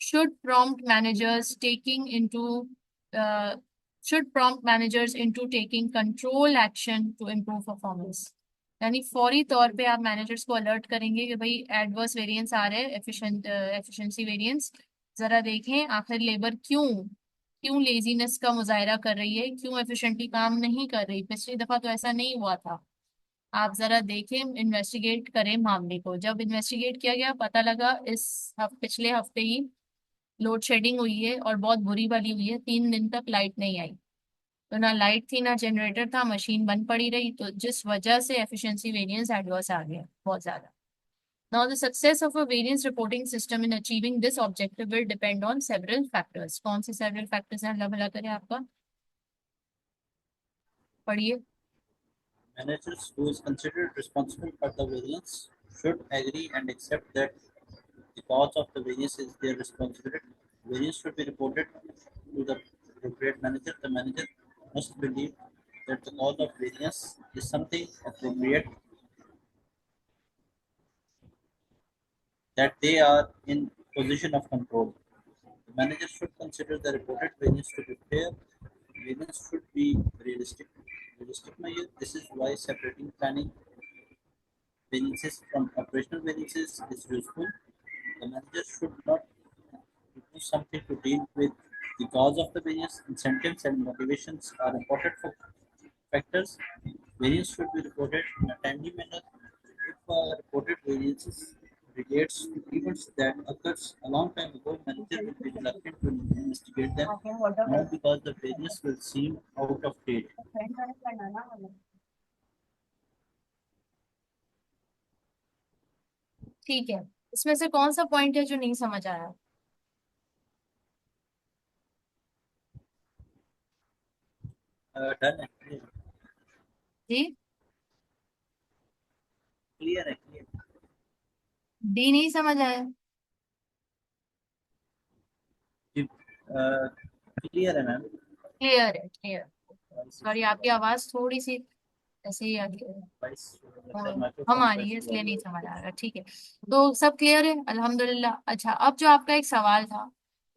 should prompt managers taking into uh, should prompt managers into taking control action to improve performance। यानी फौरी तौर पे आप मैनेजर्स को अलर्ट करेंगे कि भाई एडवर्स वेरिएंस आ रहे हैं, एफिशिएंसी वेरिएंस, जरा देखें आखिर लेबर क्यों क्यों लेजीनेस का मुजाहरा कर रही है, क्यों एफिशिएंटली काम नहीं कर रही, पिछली दफा तो ऐसा नहीं हुआ था। आप जरा देखें, इन्वेस्टिगेट करें मामले को। जब इन्वेस्टिगेट किया गया पता लगा पिछले हफ्ते ही लोड शेडिंग हुई है, और बहुत बुरी वाली हुई है, 3 दिन तक लाइट नहीं आई। तो ना लाइट थी ना जनरेटर था, मशीन बंद पड़ी रही, तो जिस वजह से एफिशिएंसी वेरिएंस एडवर्स आ गया बहुत ज्यादा। Now the success of a variance reporting system in achieving this objective will depend on several factors. कौन से सेवरल फैक्टर्स हैं, अल्लाह भला करे आपका, पढ़िए। Managers who is considered responsible for the variance should agree and accept that the cause of the variance is their responsibility. Variance should be reported to the appropriate manager. The manager must believe that the cause of variance is something appropriate, that they are in position of control. The manager should consider the reported variance to be fair. Variance should be realistic. Realistic measure. This is why separating planning variances from operational variances is useful. The manager should not do something to deal with the cause of the variance. Incentives and motivations are important for factors. Variance should be reported in a timely manner. If reported variances relates to events that occurs a long time ago, manager will be reluctant to investigate them, not because the variance will seem out of date. ठीक है, इसमें से कौन सा point है जो नहीं समझ आया? डन है, जी, क्लियर है, क्लियर डी नहीं समझ आया? क्लियर है मैम। क्लियर है, क्लियर। सॉरी, आपकी आवाज थोड़ी सी ऐसे ही आ रही है, हम माइक्रोफोन आ का रही है, इशू आ इसलिए नहीं रहा समझ आ है। रहा। ठीक है, तो सब क्लियर है, अल्हम्दुलिल्लाह। अच्छा, अब जो आपका एक सवाल था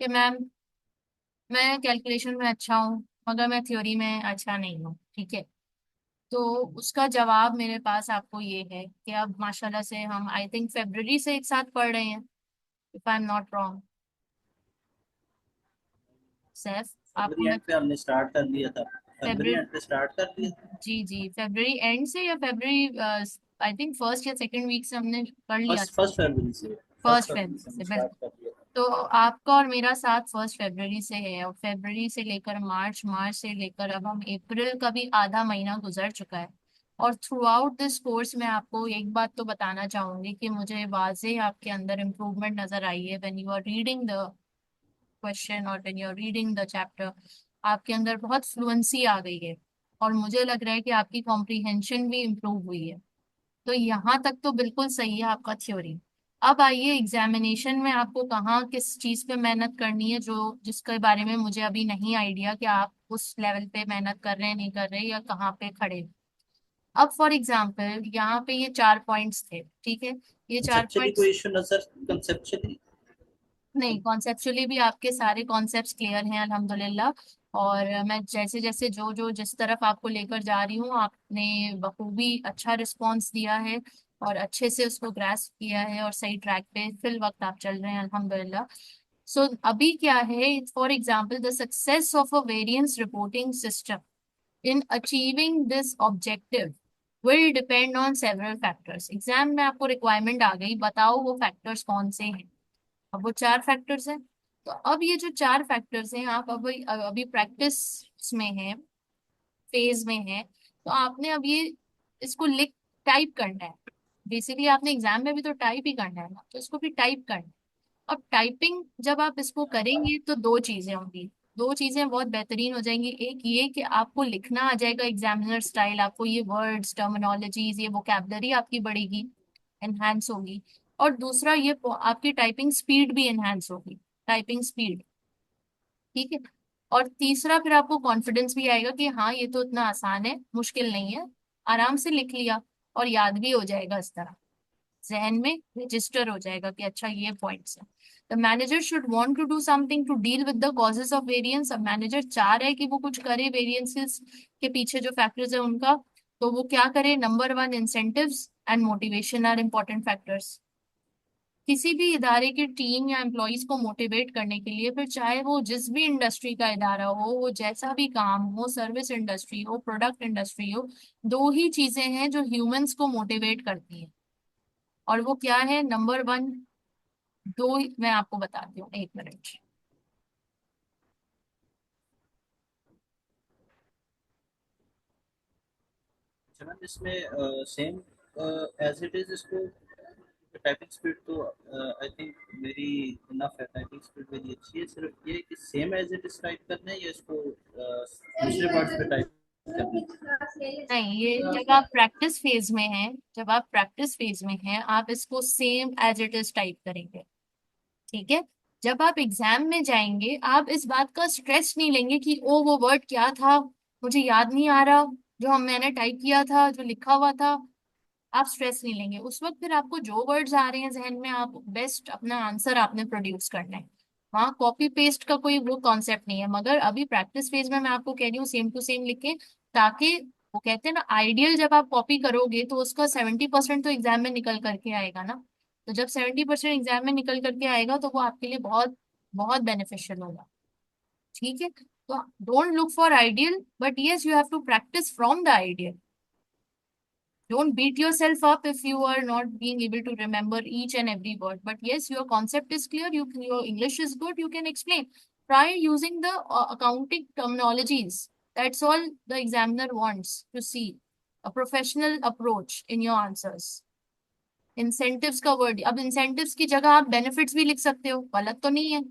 कि मैम मैं कैलकुलेशन में अच्छा हूँ मगर मैं थ्योरी में अच्छा नहीं हूँ, ठीक है, तो उसका जवाब मेरे पास आपको ये है कि अब माशाल्लाह से हम आई थिंक फरवरी से एक साथ पढ़ रहे हैं, if I am not wrong. Saif, आपको फरवरी मैं एंड पे हमने स्टार्ट कर लिया था। फरवरी फरवरी, एंड पे स्टार्ट कर लिया था। जी जी, फरवरी एंड से या फरवरी आई थिंक फर्स्ट या सेकंड वीक से हमने कर लिया फर्स्ट था। फर्स्ट फरवरी से फर्स्ट फर्स्ट फरवरी फरवरी से हमने से, स्टार्ट बिल्कुल। कर लिया था। तो आपका और मेरा साथ फर्स्ट फरवरी से है, और फरवरी से लेकर मार्च, मार्च से लेकर अब हम अप्रैल का भी आधा महीना गुजर चुका है। और थ्रू आउट दिस कोर्स में आपको एक बात तो बताना चाहूंगी कि मुझे वाज़े आपके अंदर इम्प्रूवमेंट नजर आई है when you are reading the question और when you are reading the chapter. आपके अंदर बहुत फ्लुएंसी आ गई है, और मुझे लग रहा है कि आपकी कॉम्प्रिहेंशन भी इम्प्रूव हुई है। तो यहाँ तक तो बिल्कुल सही है आपका थ्योरी। अब आइए एग्जामिनेशन में आपको कहाँ किस चीज पे मेहनत करनी है, जो जिसके बारे में मुझे अभी नहीं आइडिया कि आप उस लेवल पे मेहनत कर रहे हैं नहीं कर रहे, या कहाँ पे खड़े हैं। अब फॉर एग्जाम्पल यहाँ पे ये 4 पॉइंट्स थे, ठीक है, ये चार कंसेप्चुअली पॉइंट्स कोई इशू नजर कंसेप्चुअली नहीं, कॉन्सेप्चुअली भी आपके सारे कॉन्सेप्ट्स क्लियर हैं अल्हम्दुलिल्लाह। और मैं जैसे जैसे जो जो जिस तरफ आपको लेकर जा रही हूँ, आपने बखूबी अच्छा रिस्पॉन्स दिया है और अच्छे से उसको ग्रास्प किया है, और सही ट्रैक पे फिल वक्त आप चल रहे हैं अल्हम्दुलिल्लाह। सो अभी क्या है, for example the success of a variance reporting system in achieving this objective will depend on several factors. Exam में आपको रिक्वायरमेंट आ गई, बताओ वो फैक्टर्स कौन से हैं। अब वो 4 फैक्टर्स हैं, तो अब ये जो 4 फैक्टर्स हैं, आप अभी अभी प्रैक्टिस में हैं, फेज में हैं, तो आपने अब ये इसको लिख टाइप करना है। बेसिकली आपने एग्जाम में भी तो टाइप ही करना है ना, तो इसको भी टाइप करना है। अब टाइपिंग जब आप इसको करेंगे तो दो चीजें होंगी, दो चीजें बहुत बेहतरीन हो जाएंगी। एक ये कि आपको लिखना आ जाएगा एग्जामिनर स्टाइल, आपको ये वर्ड्स टर्मिनोलॉजीज ये वोकेबलरी आपकी बढ़ेगी, एनहांस होगी। और दूसरा ये आपकी टाइपिंग स्पीड भी एनहांस होगी, टाइपिंग स्पीड, ठीक है। और तीसरा फिर आपको कॉन्फिडेंस भी आएगा कि हाँ ये तो इतना आसान है, मुश्किल नहीं है, आराम से लिख लिया, और याद भी हो जाएगा, इस तरह जहन में रजिस्टर हो जाएगा कि अच्छा ये पॉइंट्स है। The manager should want to do something to deal with the causes of variance. अब मैनेजर चाह रहे हैं कि वो कुछ करे वेरिएंसेस के पीछे जो फैक्टर्स है उनका, तो वो क्या करे? Number one, incentives and motivation are important factors. किसी भी इदारे की टीम या एम्प्लॉयज को मोटिवेट करने के लिए, फिर चाहे वो जिस भी इंडस्ट्री का इदारा हो, वो जैसा भी काम हो, सर्विस इंडस्ट्री हो, प्रोडक्ट इंडस्ट्री हो, दो ही चीजें हैं जो ह्यूमंस को मोटिवेट करती हैं, और वो क्या है? नंबर वन, दो मैं आपको बताती हूँ, एक मिनट। अच्छा मैम इसमें सेम एज इट इज इसको टाइपिंग स्पीड तो आई थिंक मेरी इनफ है। टाइपिंग स्पीड मेरी अच्छी है। सिर्फ ये कि same as it is type करना है या इसको दूसरे वर्ड्स पे टाइप करना नहीं, ये जब आप प्रैक्टिस फेज में हैं, जब आप प्रैक्टिस फेज में हैं, आप इसको same as it is type करेंगे, ठीक है। जब आप एग्जाम में जाएंगे, आप इस बात का स्ट्रेस नहीं लेंगे कि ओ वो वर्ड क्या था, मुझे याद नहीं आ रहा, जो हम मैंने टाइप किया था, जो लिखा हुआ था, आप स्ट्रेस नहीं लेंगे उस वक्त। फिर आपको जो वर्ड्स आ रहे हैं जहन में, आप बेस्ट अपना आंसर आपने प्रोड्यूस करना है। वहाँ कॉपी पेस्ट का कोई वो कॉन्सेप्ट नहीं है, मगर अभी प्रैक्टिस फेज में मैं आपको कह रही हूँ सेम टू सेम लिखें, ताकि वो कहते हैं ना आइडियल, जब आप कॉपी करोगे तो उसका 70% तो एग्जाम में निकल करके आएगा ना। तो जब 70% एग्जाम में निकल करके आएगा तो वो आपके लिए बहुत बहुत बेनिफिशियल होगा। ठीक है, तो don't look for ideal, but yes you have to practice from the ideal. Don't beat yourself up if you are not being able to remember each and every word. But yes, your concept is clear. Your English is good. You can explain. Try using the accounting terminologies. That's all the examiner wants to see. A professional approach in your answers. Incentives का word, अब incentives की जगह आप benefits भी लिख सकते हो, गलत तो नहीं है।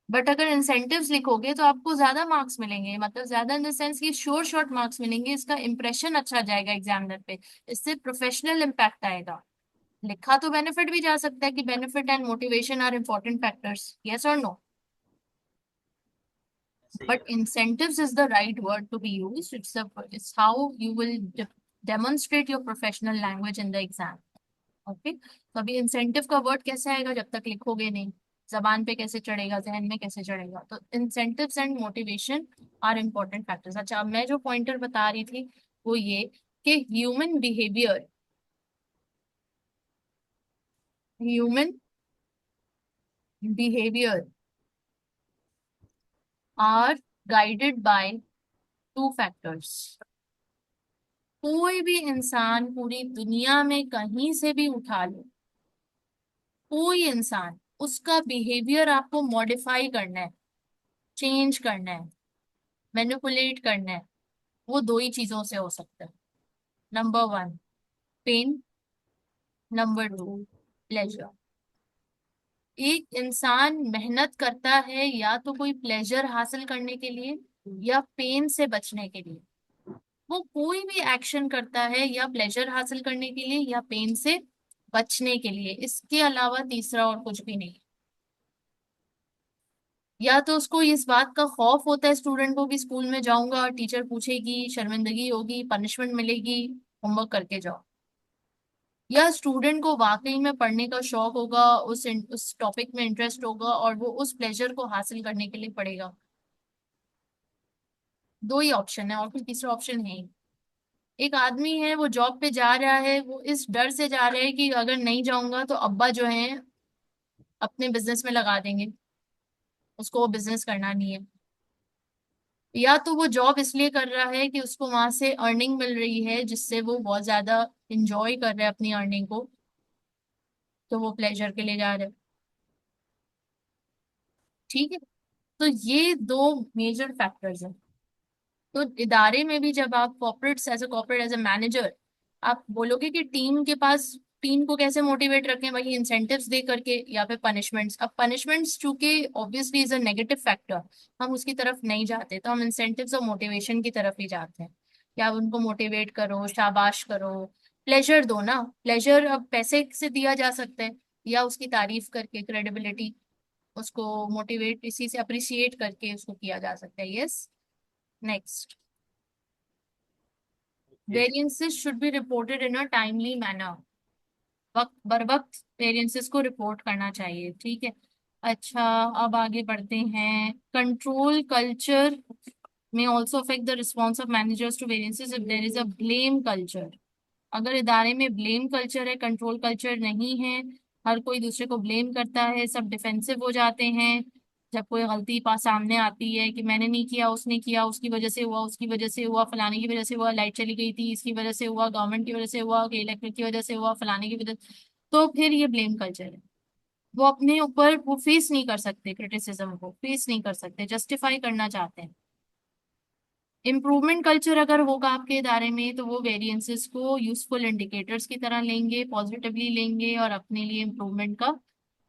बट अगर इंसेंटिव्स लिखोगे तो आपको ज्यादा मार्क्स मिलेंगे, मतलब ज्यादा इन द सेंस कि श्योर शॉर्ट मार्क्स मिलेंगे, इसका इंप्रेशन अच्छा जाएगा एग्जामिनर पे, इससे प्रोफेशनल इम्पैक्ट आएगा। लिखा तो बेनिफिट भी जा सकता है कि benefit and motivation are important factors, yes और नो, सही बट है। incentives is the right word to be used. It's how you will demonstrate your professional language in the exam. Okay, तो अभी इंसेंटिव का वर्ड कैसे आएगा जब तक लिखोगे नहीं, जबान पे कैसे चढ़ेगा, जहन में कैसे चढ़ेगा। तो incentives and motivation are important factors. अच्छा, अब मैं जो पॉइंटर बता रही थी वो ये कि human behaviour are guided by two factors. कोई भी इंसान पूरी दुनिया में कहीं से भी उठा लो, कोई इंसान, उसका बिहेवियर आपको मॉडिफाई करना है, चेंज करना है, मैनिपुलेट करना है, वो दो ही चीजों से हो सकता है। Number one, pain. Number two, pleasure. एक इंसान मेहनत करता है या तो कोई प्लेजर हासिल करने के लिए या पेन से बचने के लिए। वो कोई भी एक्शन करता है या प्लेजर हासिल करने के लिए या पेन से बचने के लिए, इसके अलावा तीसरा और कुछ भी नहीं। या तो उसको इस बात का खौफ होता है स्टूडेंट को कि स्कूल में जाऊंगा और टीचर पूछेगी, शर्मिंदगी होगी, पनिशमेंट मिलेगी, होमवर्क करके जाओ। या स्टूडेंट को वाकई में पढ़ने का शौक होगा, उस टॉपिक में इंटरेस्ट होगा और वो उस प्लेजर को हासिल करने के लिए पढ़ेगा। दो ही ऑप्शन है और कोई तीसरा ऑप्शन है ही। एक आदमी है, वो जॉब पे जा रहा है, वो इस डर से जा रहा है कि अगर नहीं जाऊंगा तो अब्बा जो है अपने बिजनेस में लगा देंगे, उसको वो बिजनेस करना नहीं है। या तो वो जॉब इसलिए कर रहा है कि उसको वहां से अर्निंग मिल रही है जिससे वो बहुत ज्यादा इंजॉय कर रहा है अपनी अर्निंग को, तो वो प्लेजर के लिए जा रहा है। ठीक है, तो ये दो मेजर फैक्टर्स हैं। तो इदारे में भी जब आप कॉर्पोरेट एज ए मैनेजर, आप बोलोगे कि टीम के पास, टीम को कैसे मोटिवेट रखें, वही इंसेंटिव्स दे करके या फिर पनिशमेंट्स। अब पनिशमेंट्स चूंकि obviously is a negative factor, हम उसकी तरफ नहीं जाते, तो हम इंसेंटिव्स और मोटिवेशन की तरफ ही जाते हैं। या उनको मोटिवेट करो, शाबाश करो, प्लेजर दो ना। प्लेजर अब पैसे से दिया जा सकता है या उसकी तारीफ करके, क्रेडिबिलिटी, उसको मोटिवेट इसी से अप्रिसिएट करके उसको किया जा सकता है। Yes, next, okay. variances should be reported in a timely manner। वक्त बर वक्त वेरिएंसेस को रिपोर्ट करना चाहिए। ठीक है, अच्छा, अब आगे बढ़ते हैं। कंट्रोल कल्चर में also affect the response of managers to variances if there is a blame culture. अगर इदारे में ब्लेम कल्चर है, कंट्रोल कल्चर नहीं है, हर कोई दूसरे को ब्लेम करता है, सब डिफेंसिव हो जाते हैं, जब कोई गलती पास सामने आती है कि मैंने नहीं किया, उसने किया, उसकी वजह से हुआ, उसकी वजह से हुआ, फलाने की वजह से हुआ, लाइट चली गई थी इसकी वजह से हुआ, गवर्नमेंट की वजह से हुआ, इलेक्ट्रिक की वजह से हुआ, फलाने की वजह, तो फिर ये ब्लेम कल्चर है। वो अपने ऊपर वो फेस नहीं कर सकते, क्रिटिसिज्म को फेस नहीं कर सकते, जस्टिफाई करना चाहते हैं। इम्प्रूवमेंट कल्चर अगर होगा आपके इदारे में तो वो वेरिएंसेस को यूजफुल इंडिकेटर्स की तरह लेंगे, पॉजिटिवली लेंगे और अपने लिए इम्प्रूवमेंट का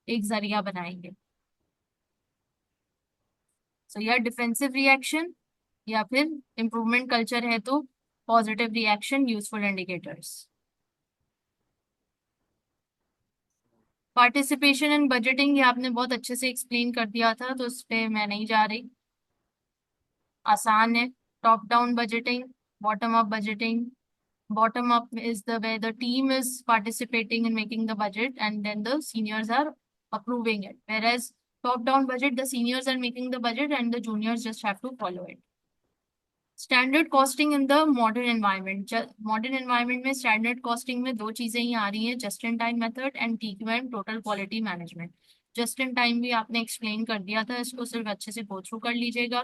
एक जरिया बनाएंगे। सो या डिफेंसिव रिएक्शन या फिर इम्प्रूवमेंट कल्चर है तो positive reaction, useful indicators. Participation in budgeting, ये आपने बहुत अच्छे से एक्सप्लेन कर दिया था, तो उस पे मैं नहीं जा रही, आसान है। top down budgeting, bottom up budgeting. Bottom up is the where the team is participating in making the budget and then the seniors are approving it, whereas top down budget, the seniors are making the budget and the juniors just have to follow it. Standard costing in the modern environment, modern environment में standard costing में दो चीजें ही आ रही हैं, just in time method and TQM, total quality management. Just in time भी आपने explain कर दिया था, इसको सिर्फ अच्छे से गो थ्रू कर लीजिएगा।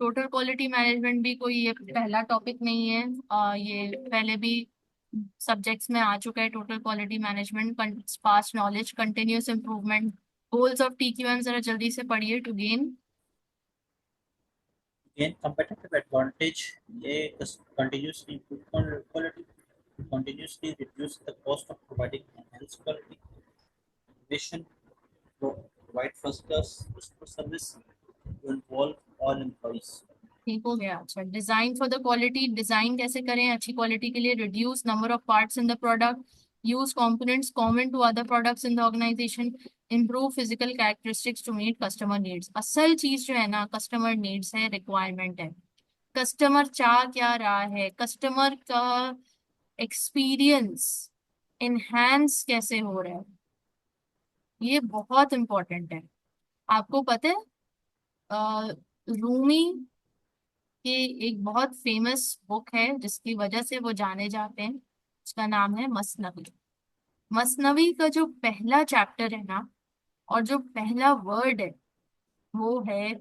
टोटल क्वालिटी मैनेजमेंट भी कोई ये पहला टॉपिक नहीं है, ये पहले भी सब्जेक्ट्स में आ चुका है। Total quality management, past knowledge, continuous improvement, goals of TQM जरा जल्दी से पढ़िए। टू गेन competitive advantage, ये continuously improve quality, continuously reduce the cost of providing enhanced quality, innovation, provide first class customer service to involve all employees. ठीक हो गया। अच्छा, design for the quality, design कैसे करें अच्छी क्वालिटी के लिए? Reduce number of parts in the product, use components common to other products in the organization, improve physical characteristics to meet customer needs. असल चीज जो है ना, कस्टमर नीड्स है, रिक्वायरमेंट है। कस्टमर चाह क्या रहा है, कस्टमर का एक्सपीरियंस इनहेंस कैसे हो रहा है, ये बहुत इंपॉर्टेंट है। आपको पता है रूमी कि एक बहुत फेमस बुक है जिसकी वजह से वो जाने जाते हैं, उसका नाम है मसनवी। मसनवी का जो पहला चैप्टर है ना, और जो पहला वर्ड है वो है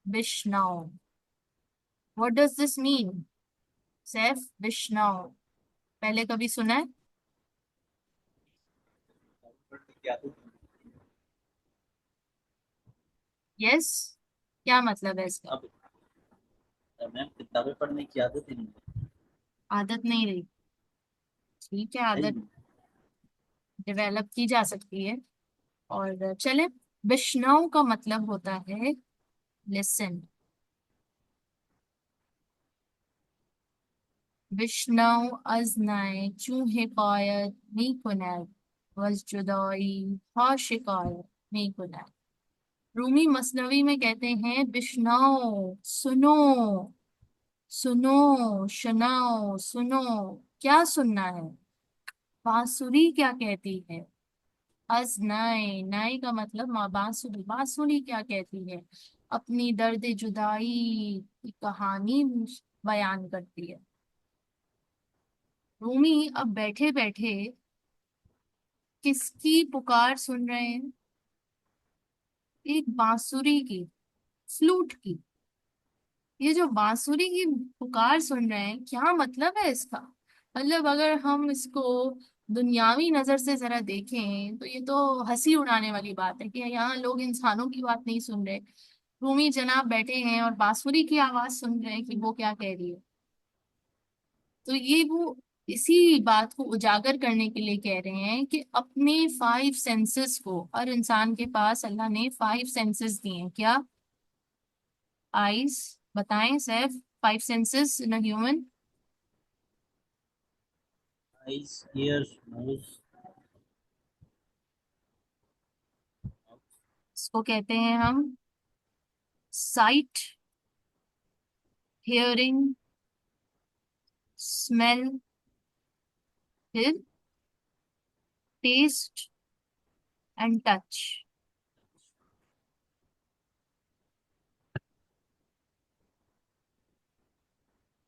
Vishnu. What does this mean? Saif, Vishnu पहले कभी सुना है? यस, क्या मतलब है इसका? अब मैम किताबें पढ़ने की आदत ही नहीं है। आदत नहीं रही, ठीक है, नहीं, आदत डेवलप की जा सकती है। और चले, विष्णु का मतलब होता है लिसन। विष्णु अजनाए चूहे कायत मी कुनैद वज जुदाई हा शिकायत मी कुनैद। रूमी मसनवी में कहते हैं विष्णु सुनो, सुनो, शनाओ, सुनो। क्या सुनना है? बांसुरी क्या कहती है? अज नाई, नाई का मतलब माँ, बांसुरी, बांसुरी क्या कहती है? अपनी दर्द जुदाई की कहानी बयान करती है। रूमी अब बैठे बैठे किसकी पुकार सुन रहे हैं? एक बांसुरी की, फ्लूट की। ये जो बांसुरी की पुकार सुन रहे हैं, क्या मतलब है इसका? मतलब अगर हम इसको दुनियावी नजर से जरा देखें तो ये तो हंसी उड़ाने वाली बात है कि यहाँ लोग इंसानों की बात नहीं सुन रहे। रूमी जनाब बैठे हैं और बांसुरी की आवाज सुन रहे हैं कि वो क्या कह रही है। तो ये वो इसी बात को उजागर करने के लिए कह रहे हैं कि अपने 5 सेंसेस को, हर इंसान के पास अल्लाह ने 5 सेंसेस दिए हैं। क्या? आईज, बताएं Saif, 5 senses in a human. eyes, ears, nose, इसको कहते हैं हम साइट, हियरिंग, स्मेल, फिर टेस्ट एंड टच।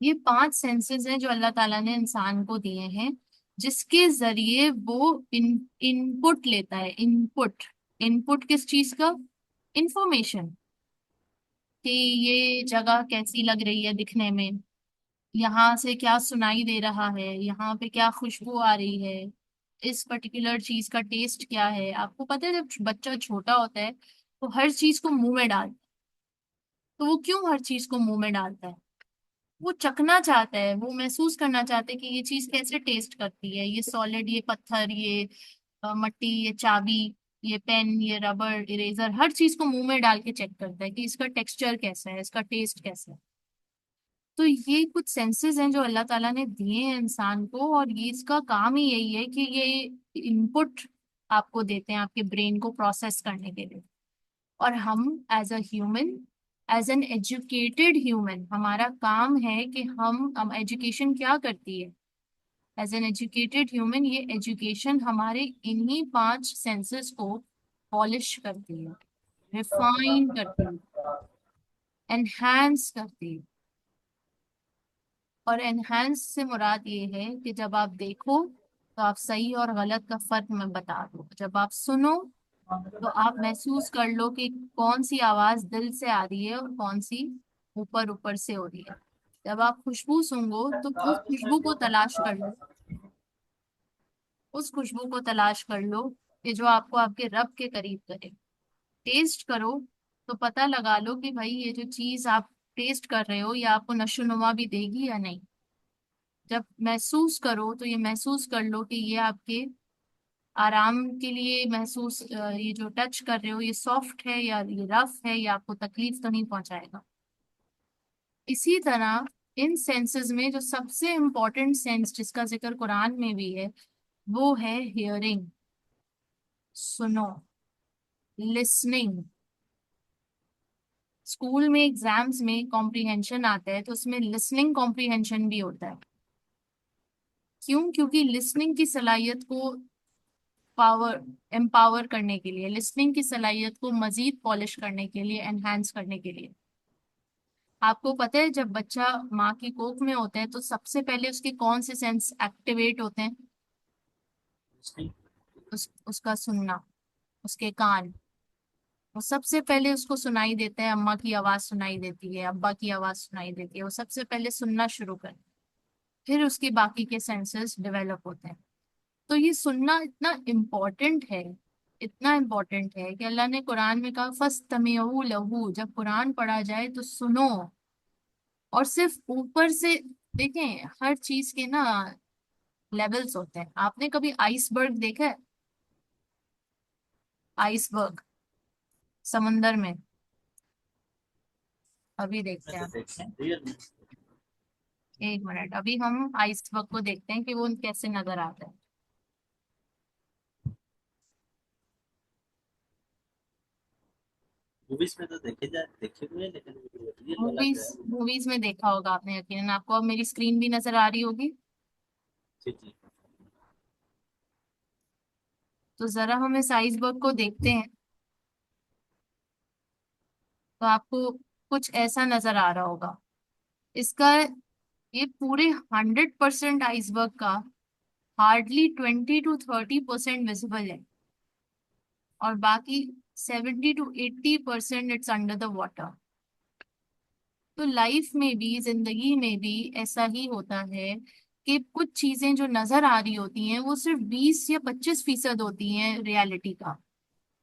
ये 5 सेंसेस हैं जो अल्लाह ताला ने इंसान को दिए हैं, जिसके जरिए वो इनपुट लेता है। इनपुट, इनपुट किस चीज का? इंफॉर्मेशन, कि ये जगह कैसी लग रही है दिखने में, यहाँ से क्या सुनाई दे रहा है, यहाँ पे क्या खुशबू आ रही है, इस पर्टिकुलर चीज का टेस्ट क्या है। आपको पता है जब बच्चा छोटा होता है तो हर चीज को मुंह में डालता है। तो वो क्यों हर चीज को मुंह में डालता है? वो चखना चाहता है, वो महसूस करना चाहता है कि ये चीज कैसे टेस्ट करती है। ये सॉलिड, ये पत्थर, ये मट्टी, ये चाबी, ये पेन, ये रबर, इरेजर, हर चीज को मुंह में डाल के चेक करता है कि इसका टेक्सचर कैसा है, इसका टेस्ट कैसा है। तो ये कुछ सेंसेस हैं जो अल्लाह ताला ने दिए हैं इंसान को, और ये इसका काम ही यही है कि ये इनपुट आपको देते हैं आपके ब्रेन को प्रोसेस करने के लिए। और हम as a human as an educated human हमारा काम है कि हम एजुकेशन क्या करती है, एज एन एजुकेटेड ह्यूमन ये एजुकेशन हमारे इन्हीं 5 सेंसेस को पॉलिश करती है, रिफाइन करती है, एनहांस करती है। और एनहांस से मुराद ये है कि जब आप देखो तो आप सही और गलत का फर्क मैं बता दो, जब आप सुनो तो आप महसूस कर लो कि कौन सी आवाज दिल से आ रही है और कौन सी ऊपर ऊपर से हो रही है। जब आप खुशबू सूंघो तो उस खुशबू को तलाश कर लो, उस खुशबू को तलाश कर लो कि जो आपको आपके रब के करीब करे। टेस्ट करो तो पता लगा लो कि भाई ये जो चीज आप टेस्ट कर रहे हो ये आपको नशोनुमा भी देगी या नहीं। जब महसूस करो तो ये महसूस कर लो कि ये आपके आराम के लिए महसूस, ये जो टच कर रहे हो ये सॉफ्ट है या ये रफ है, या आपको तकलीफ तो नहीं पहुंचाएगा। इसी तरह इन सेंसेस में जो सबसे इम्पोर्टेंट सेंस जिसका जिक्र कुरान में भी है वो है हियरिंग, सुनो, लिसनिंग। स्कूल में एग्जाम्स में कॉम्प्रिहेंशन आता है तो उसमें लिसनिंग कॉम्प्रिहेंशन भी होता है। क्यों? क्योंकि लिसनिंग की सलाहियत को पावर एम्पावर करने के लिए, लिसनिंग की सलाहियत को मजीद पॉलिश करने के लिए, एनहांस करने के लिए। आपको पता है जब बच्चा माँ की कोख में होता है तो सबसे पहले उसके कौन से सेंस एक्टिवेट होते हैं? उसका सुनना, उसके कान। वो सबसे पहले उसको सुनाई देता है, अम्मा की आवाज सुनाई देती है, अब्बा की आवाज सुनाई देती है, वो सबसे पहले सुनना शुरू कर, फिर उसके बाकी के सेंसेस डेवलप होते हैं। तो ये सुनना इतना इम्पोर्टेंट है, इतना इम्पोर्टेंट है कि अल्लाह ने कुरान में कहा फस्तमिऊ लहू, जब कुरान पढ़ा जाए तो सुनो। और सिर्फ ऊपर से देखें, हर चीज के ना लेवल्स होते हैं। आपने कभी आइसबर्ग देखा है? आइसबर्ग समंदर में, अभी देखते मैं तो हैं। देखते हैं रियल में। एक मिनट, अभी हम आइसबर्ग को देखते हैं कि वो कैसे नजर आता है। मूवीज में तो देखे हुए हैं, लेकिन रियल वाला जो मूवीज, है वो। मूवीज में देखा होगा आपने यकीनन। आपको अब मेरी स्क्रीन भी नजर आ रही होगी। जी जी। तो जरा हम इस आइसबर्ग को देखते हैं तो आपको कुछ ऐसा नजर आ रहा होगा। इसका, ये पूरे 100% आइसबर्ग का हार्डली 20 to 30% विजिबल है, और बाकी 70 to 80% it's under the water. तो लाइफ में भी, जिंदगी में भी ऐसा ही होता है कि कुछ चीजें जो नजर आ रही होती हैं वो सिर्फ 20 या 25% होती हैं रियलिटी का।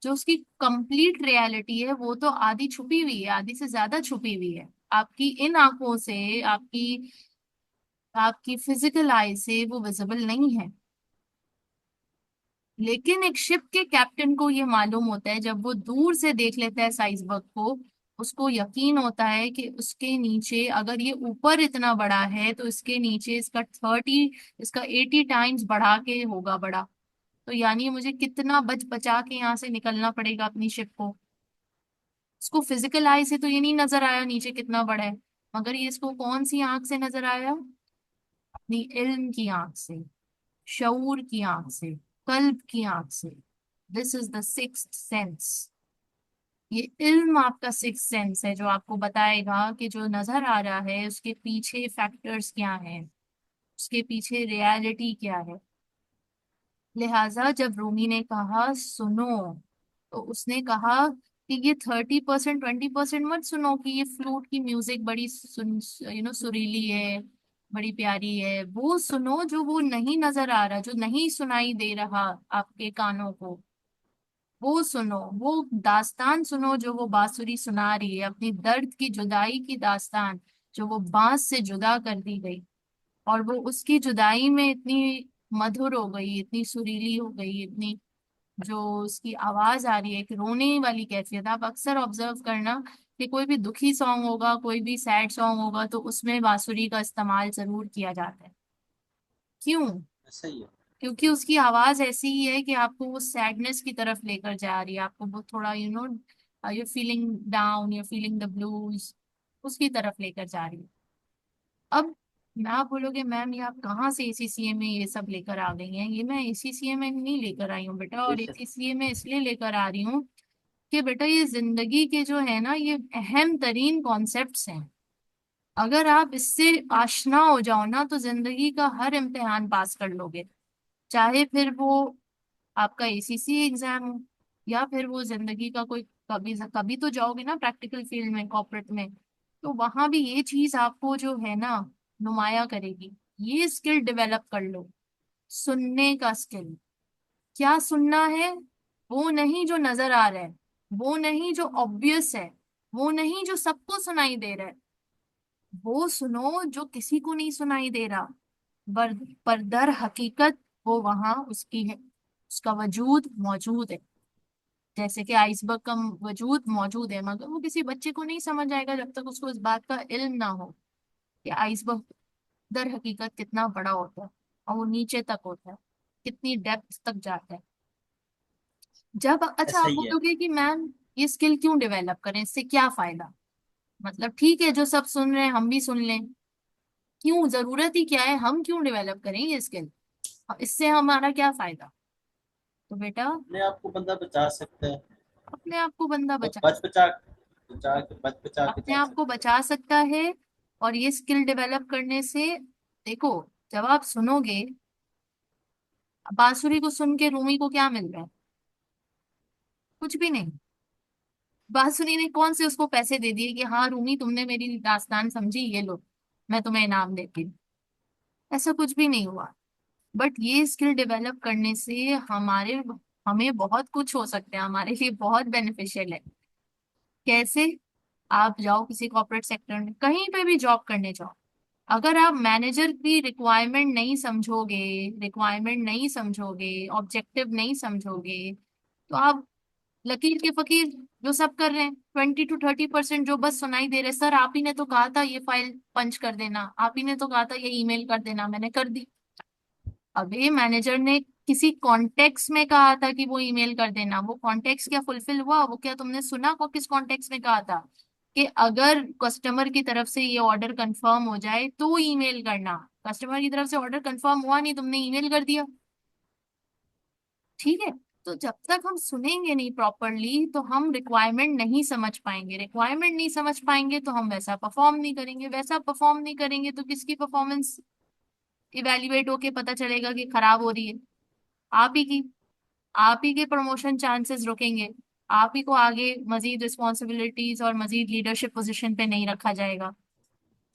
जो उसकी कंप्लीट रियलिटी है वो तो आधी छुपी हुई है, आधी से ज्यादा छुपी हुई है। आपकी इन आंखों से, आपकी आपकी फिजिकल आई से वो विजिबल नहीं है। लेकिन एक शिप के कैप्टन को ये मालूम होता है, जब वो दूर से देख लेता है इस आइसबर्ग को, उसको यकीन होता है कि उसके नीचे, अगर ये ऊपर इतना बड़ा है तो इसके नीचे इसका 30, इसका 80 टाइम्स बढ़ा के होगा बड़ा। तो यानी मुझे कितना बच बचा के यहाँ से निकलना पड़ेगा अपनी शिप को। इसको फिजिकल आई से तो ये नहीं नजर आया नीचे कितना बड़ा है, मगर ये इसको कौन सी आंख से नजर आया? अपनी इल्म की आंख से, शऊर की आंख से, कल्ब की आंख से। This is the sixth sense. ये इल्म आपका सिक्स्थ सेंस है जो आपको बताएगा कि जो नजर आ रहा है उसके पीछे फैक्टर्स क्या हैं, उसके पीछे रियलिटी क्या है। लिहाजा जब रूमी ने कहा सुनो, तो उसने कहा कि ये 30% 20% मत सुनो कि ये फ्लूट की म्यूजिक बड़ी सुन, सुरीली है, बड़ी प्यारी है। वो सुनो जो वो नहीं नजर आ रहा, जो नहीं सुनाई दे रहा आपके कानों को। वो सुनो, वो दास्तान सुनो जो वो बांसुरी सुना रही है, अपनी दर्द की जुदाई की दास्तान जो वो बांस से जुदा कर दी गई। और वो उसकी जुदाई में इतनी मधुर हो गई, इतनी सुरीली हो गई, इतनी जो उसकी आवाज आ रही है, एक रोने वाली कैफियत। आप अक्सर ऑब्जर्व करना कि कोई भी दुखी सॉन्ग होगा, कोई भी सैड सॉन्ग होगा तो उसमें बांसुरी का इस्तेमाल जरूर किया जाता है। क्यों? ऐसा ही है। क्योंकि उसकी आवाज ऐसी ही है कि आपको वो सैडनेस की तरफ लेकर जा रही है, आपको वो थोड़ा you feeling down, you feeling the blues, उसकी तरफ लेकर जा रही हूँ। अब आप बोलोगे मैम ये आप कहाँ से एसीसीए में ये सब लेकर आ गई हैं? ये मैं एसीसीए में नहीं लेकर आई हूँ बेटा, और बेशक। एसीसीए में इसलिए लेकर आ रही हूँ कि बेटा ये जिंदगी के जो है ना, ये अहम तरीन कॉन्सेप्ट्स हैं। अगर आप इससे आशना हो जाओ ना, तो जिंदगी का हर इम्तिहान पास कर लोगे। चाहे फिर वो आपका एसीसी एग्जाम हो, या फिर वो जिंदगी का कोई, कभी कभी तो जाओगे ना प्रैक्टिकल फील्ड में, कॉर्पोरेट में, तो वहां भी ये चीज आपको जो है ना नुमाया करेगी। ये स्किल डेवलप कर लो, सुनने का स्किल। क्या सुनना है? वो नहीं जो नजर आ रहा है, वो नहीं जो ऑब्वियस है, वो नहीं जो सबको सुनाई दे रहा है, वो सुनो जो किसी को नहीं सुनाई दे रहा। पर दर हकीकत वो वहां उसकी है, उसका वजूद मौजूद है। जैसे कि आइसबर्ग का वजूद मौजूद है, मगर वो किसी बच्चे को नहीं समझ आएगा जब तक उसको इस बात का इल्म ना हो कि आइसबर्ग दर हकीकत कितना बड़ा होता है, और वो नीचे तक होता है, कितनी डेप्थ तक जाता है। जब अच्छा ऐसा आप ही है। बोलोगे कि मैम ये स्किल क्यों डेवलप करें, इससे क्या फायदा? मतलब ठीक है, जो सब सुन रहे हैं हम भी सुन लें, क्यों, जरूरत ही क्या है, हम क्यों डेवलप करें ये स्किल, इससे हमारा क्या फायदा? तो बेटा अपने आप को बंदा बचा सकता है। अपने आप को बंदा और बचा, बच बचा के अपने जा आप को सकता है। बचा सकता है। और ये स्किल डेवलप करने से, देखो, जब आप सुनोगे, बांसुरी को सुन के रूमी को क्या मिल रहा है? कुछ भी नहीं। बांसुरी ने कौन से उसको पैसे दे दिए कि हाँ रूमी तुमने मेरी दास्तान समझी, ये लो मैं तुम्हें इनाम देती हूँ? ऐसा कुछ भी नहीं हुआ। बट ये स्किल डेवलप करने से हमारे हमें बहुत कुछ हो सकता है, हमारे लिए बहुत बेनिफिशियल है। कैसे? आप जाओ किसी कॉर्पोरेट सेक्टर में, कहीं पे भी जॉब करने जाओ, अगर आप मैनेजर की रिक्वायरमेंट नहीं समझोगे, ऑब्जेक्टिव नहीं समझोगे, तो आप लकीर के फकीर जो सब कर रहे हैं, 20 to 30% जो बस सुनाई दे रहे, सर आप ही ने तो कहा था ये फाइल पंच कर देना, आप ही ने तो कहा था ये ईमेल कर देना, मैंने कर दी। अबे मैनेजर ने किसी कॉन्टेक्स्ट में कहा था कि वो ईमेल कर देना, वो कॉन्टेक्स्ट क्या फुलफिल हुआ? वो क्या तुमने सुना को किस कॉन्टेक्स्ट में कहा था कि अगर कस्टमर की तरफ से ये ऑर्डर कंफर्म हो जाए तो ईमेल करना? कस्टमर की तरफ से ऑर्डर कंफर्म हुआ नहीं, तुमने ईमेल कर दिया। ठीक है। तो जब तक हम सुनेंगे नहीं प्रॉपरली, तो हम रिक्वायरमेंट नहीं समझ पाएंगे, रिक्वायरमेंट नहीं समझ पाएंगे तो हम वैसा परफॉर्म नहीं करेंगे, वैसा परफॉर्म नहीं करेंगे तो किसकी परफॉर्मेंस इवेल्युएट होके पता चलेगा कि खराब हो रही है? आप ही की। आप ही के प्रमोशन चांसेस रुकेंगे, आप ही को आगे मजीद रिस्पॉन्सिबिलिटीज और मजीद लीडरशिप पोजीशन पे नहीं रखा जाएगा।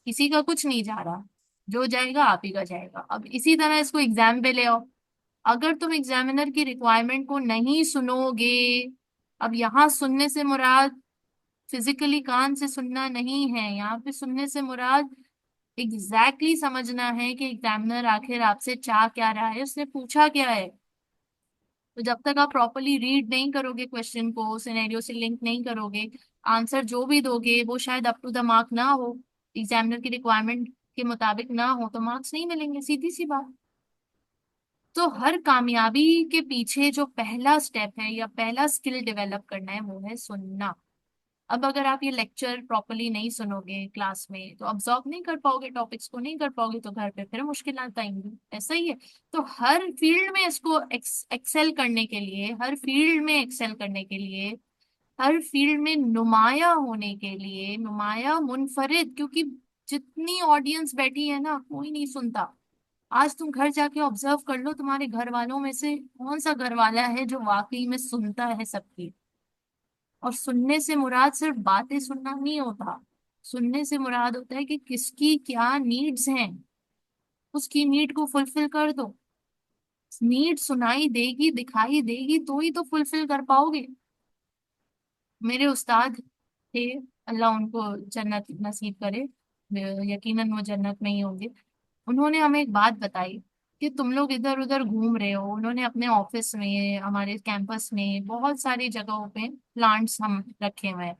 किसी का कुछ नहीं जा रहा, जो जाएगा आप ही का जाएगा। अब इसी तरह इसको एग्जाम पे ले आओ। अगर तुम एग्जामिनर की रिक्वायरमेंट को नहीं सुनोगे, अब यहाँ सुनने से मुराद फिजिकली कान से सुनना नहीं है, यहाँ पे सुनने से मुराद समझना है कि एग्जामिनर आखिर आपसे चाह क्या रहा है, उसने पूछा क्या है। तो जब तक आप प्रॉपरली रीड नहीं करोगे क्वेश्चन को, सिनेरियो से लिंक नहीं करोगे, आंसर जो भी दोगे वो शायद अप टू द मार्क ना हो, एग्जामिनर की रिक्वायरमेंट के मुताबिक ना हो, तो मार्क्स नहीं मिलेंगे, सीधी सी बात। तो हर कामयाबी के पीछे जो पहला स्टेप है या पहला स्किल डेवलप करना है, वो है सुनना। अब अगर आप ये लेक्चर प्रॉपरली नहीं सुनोगे क्लास में, तो ऑब्जॉर्व नहीं कर पाओगे, टॉपिक्स को नहीं कर पाओगे, तो घर पे फिर मुश्किलात आएंगी। ऐसा ही है। तो हर फील्ड में इसको एक्सेल करने के लिए, हर फील्ड में एक्सेल करने के लिए, हर फील्ड में नुमाया होने के लिए, नुमाया मुनफरिद, क्योंकि जितनी ऑडियंस बैठी है ना, कोई नहीं सुनता। आज तुम घर जाके ऑब्जर्व कर लो, तुम्हारे घर वालों में से कौन सा घर वाला है जो वाकई में सुनता है सबकी? और सुनने से मुराद सिर्फ बातें सुनना नहीं होता, सुनने से मुराद होता है कि किसकी क्या नीड्स हैं, उसकी नीड को फुलफिल कर दो। नीड सुनाई देगी, दिखाई देगी, तो ही तो फुलफिल कर पाओगे। मेरे उस्ताद थे, अल्लाह उनको जन्नत नसीब करे, यकीनन वो जन्नत में ही होंगे। उन्होंने हमें एक बात बताई कि तुम लोग इधर उधर घूम रहे हो, उन्होंने अपने ऑफिस में, हमारे कैंपस में बहुत सारी जगहों पे प्लांट्स हम रखे हुए हैं।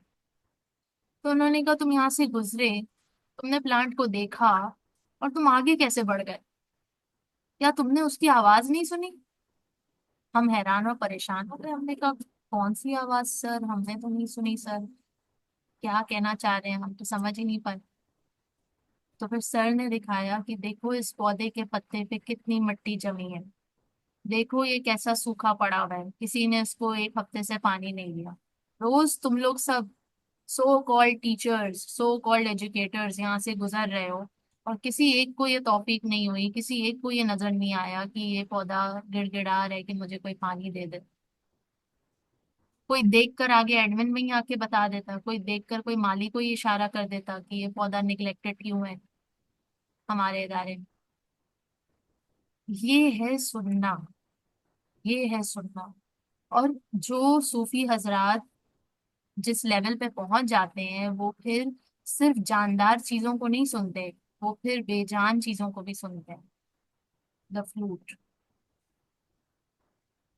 तो उन्होंने कहा तुम यहाँ से गुजरे, तुमने प्लांट को देखा, और तुम आगे कैसे बढ़ गए? क्या तुमने उसकी आवाज नहीं सुनी? हम हैरान और परेशान हो गए, हमने कहा कौन सी आवाज सर? हमने तो नहीं सुनी सर। क्या कहना चाह रहे हैं, हम तो समझ ही नहीं पाए। तो फिर सर ने दिखाया कि देखो इस पौधे के पत्ते पे कितनी मिट्टी जमी है, देखो ये कैसा सूखा पड़ा हुआ है, किसी ने इसको एक हफ्ते से पानी नहीं दिया। रोज तुम लोग सब so called teachers, so called educators यहाँ से गुजर रहे हो, और किसी एक को ये तौफीक नहीं हुई, किसी एक को ये नजर नहीं आया कि ये पौधा गिड़गिड़ा रहा है कि मुझे कोई पानी दे दे। कोई देखकर आगे एडमिन में ही आके बता देता, कोई देखकर कोई माली को ही इशारा कर देता कि ये पौधा निग्लेक्टेड क्यों है हमारे इदारे में। ये है सुनना, ये है सुनना। और जो सूफी हजरात जिस लेवल पे पहुंच जाते हैं, वो फिर सिर्फ जानदार चीजों को नहीं सुनते, वो फिर बेजान चीजों को भी सुनते हैं। The flute.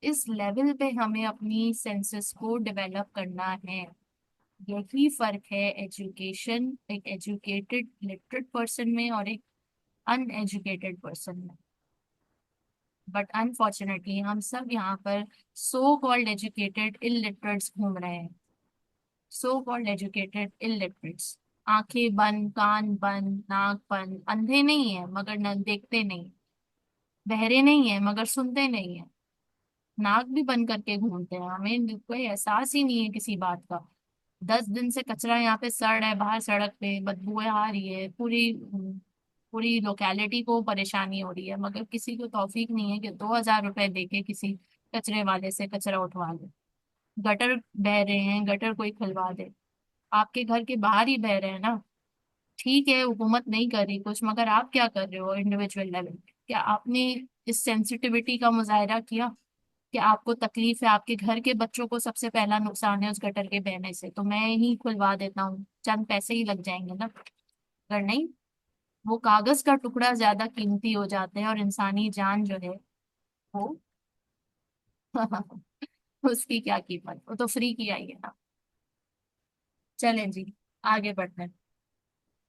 इस लेवल पे हमें अपनी सेंसेस को डेवलप करना है। यही फर्क है एजुकेशन, एक एजुकेटेड लिटरेट पर्सन में और एक अनएजुकेटेड पर्सन में। बट अनफॉर्चुनेटली हम सब यहाँ पर सो कॉल्ड एजुकेटेड इलिटरेट्स घूम रहे हैं। सो कॉल्ड एजुकेटेड इलिटरेट्स, आंखें बंद, कान बंद, नाक बंद, अंधे नहीं है मगर न देखते नहीं, बहरे नहीं है मगर सुनते नहीं है, नाक भी बंद करके घूमते हैं, हमें कोई एहसास ही नहीं है किसी बात का। 10 दिन से कचरा यहाँ पे सड़ रहा है बाहर सड़क पे, बदबुएं आ रही है, पूरी पूरी लोकेलिटी को परेशानी हो रही है, मगर किसी को तौफीक नहीं है कि 2,000 रुपए देके किसी कचरे वाले से कचरा उठवा ले। गटर बह रहे हैं, गटर कोई खुलवा दे। आपके घर के बाहर ही बह रहे हैं ना, ठीक है हुकूमत नहीं कर रही कुछ, मगर आप क्या कर रहे हो इंडिविजुअल लेवल? क्या आपने इस सेंसिटिविटी का मुजाहरा किया कि आपको तकलीफ है, आपके घर के बच्चों को सबसे पहला नुकसान है उस गटर के बहने से, तो मैं ही खुलवा देता हूँ, चंद पैसे ही लग जाएंगे ना। अगर नहीं, वो कागज का टुकड़ा ज्यादा कीमती हो जाते हैं और इंसानी जान जो है वो उसकी क्या कीमत, वो तो फ्री की आई है ना। चलें जी, आगे बढ़ते हैं।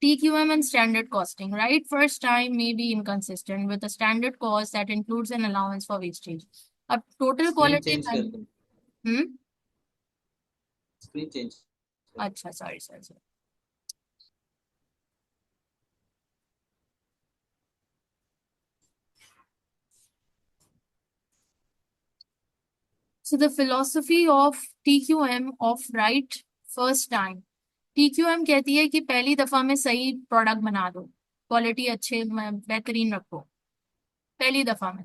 TQM and standard costing. Right first time may be inconsistent with a standard cost that includes an allowance for wastage. अब टोटल स्क्रीन क्वालिटी चेंज कर टाइम। दूं? हम्म। स्क्रीन चेंज कर दूं? अच्छा, sorry sorry sorry. So the philosophy of TQM of right first time. TQM कहती है कि पहली दफा में सही प्रोडक्ट बना दो, क्वालिटी अच्छे बेहतरीन रखो पहली दफा में,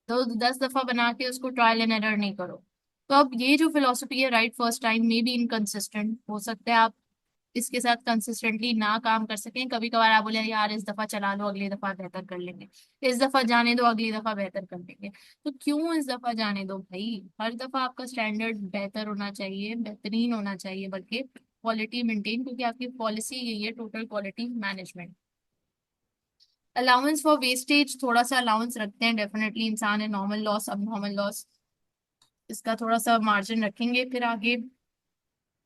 तो 10 दफा बना के उसको ट्रायल एंड एरर नहीं करो। तो अब ये जो फिलोसफी है राइट फर्स्ट टाइम में भी इनकंसिस्टेंट हो सकता है, आप इसके साथ कंसिस्टेंटली ना काम कर सकें, कभी कभार आप बोले यार इस दफा चला लो अगली दफा बेहतर कर लेंगे, इस दफा जाने दो अगली दफा बेहतर कर लेंगे। तो क्यों इस दफा जाने दो भाई, हर दफा आपका स्टैंडर्ड बेहतर होना चाहिए, बेहतरीन होना चाहिए, बल्कि क्वालिटी मेंटेन, क्योंकि आपकी पॉलिसी यही है total quality management. Allowance for wastage, थोड़ा सा अलाउंस रखते हैं डेफिनेटली, इंसान है, नॉर्मल लॉस अब नॉर्मल लॉस, इसका थोड़ा सा मार्जिन रखेंगे। फिर आगे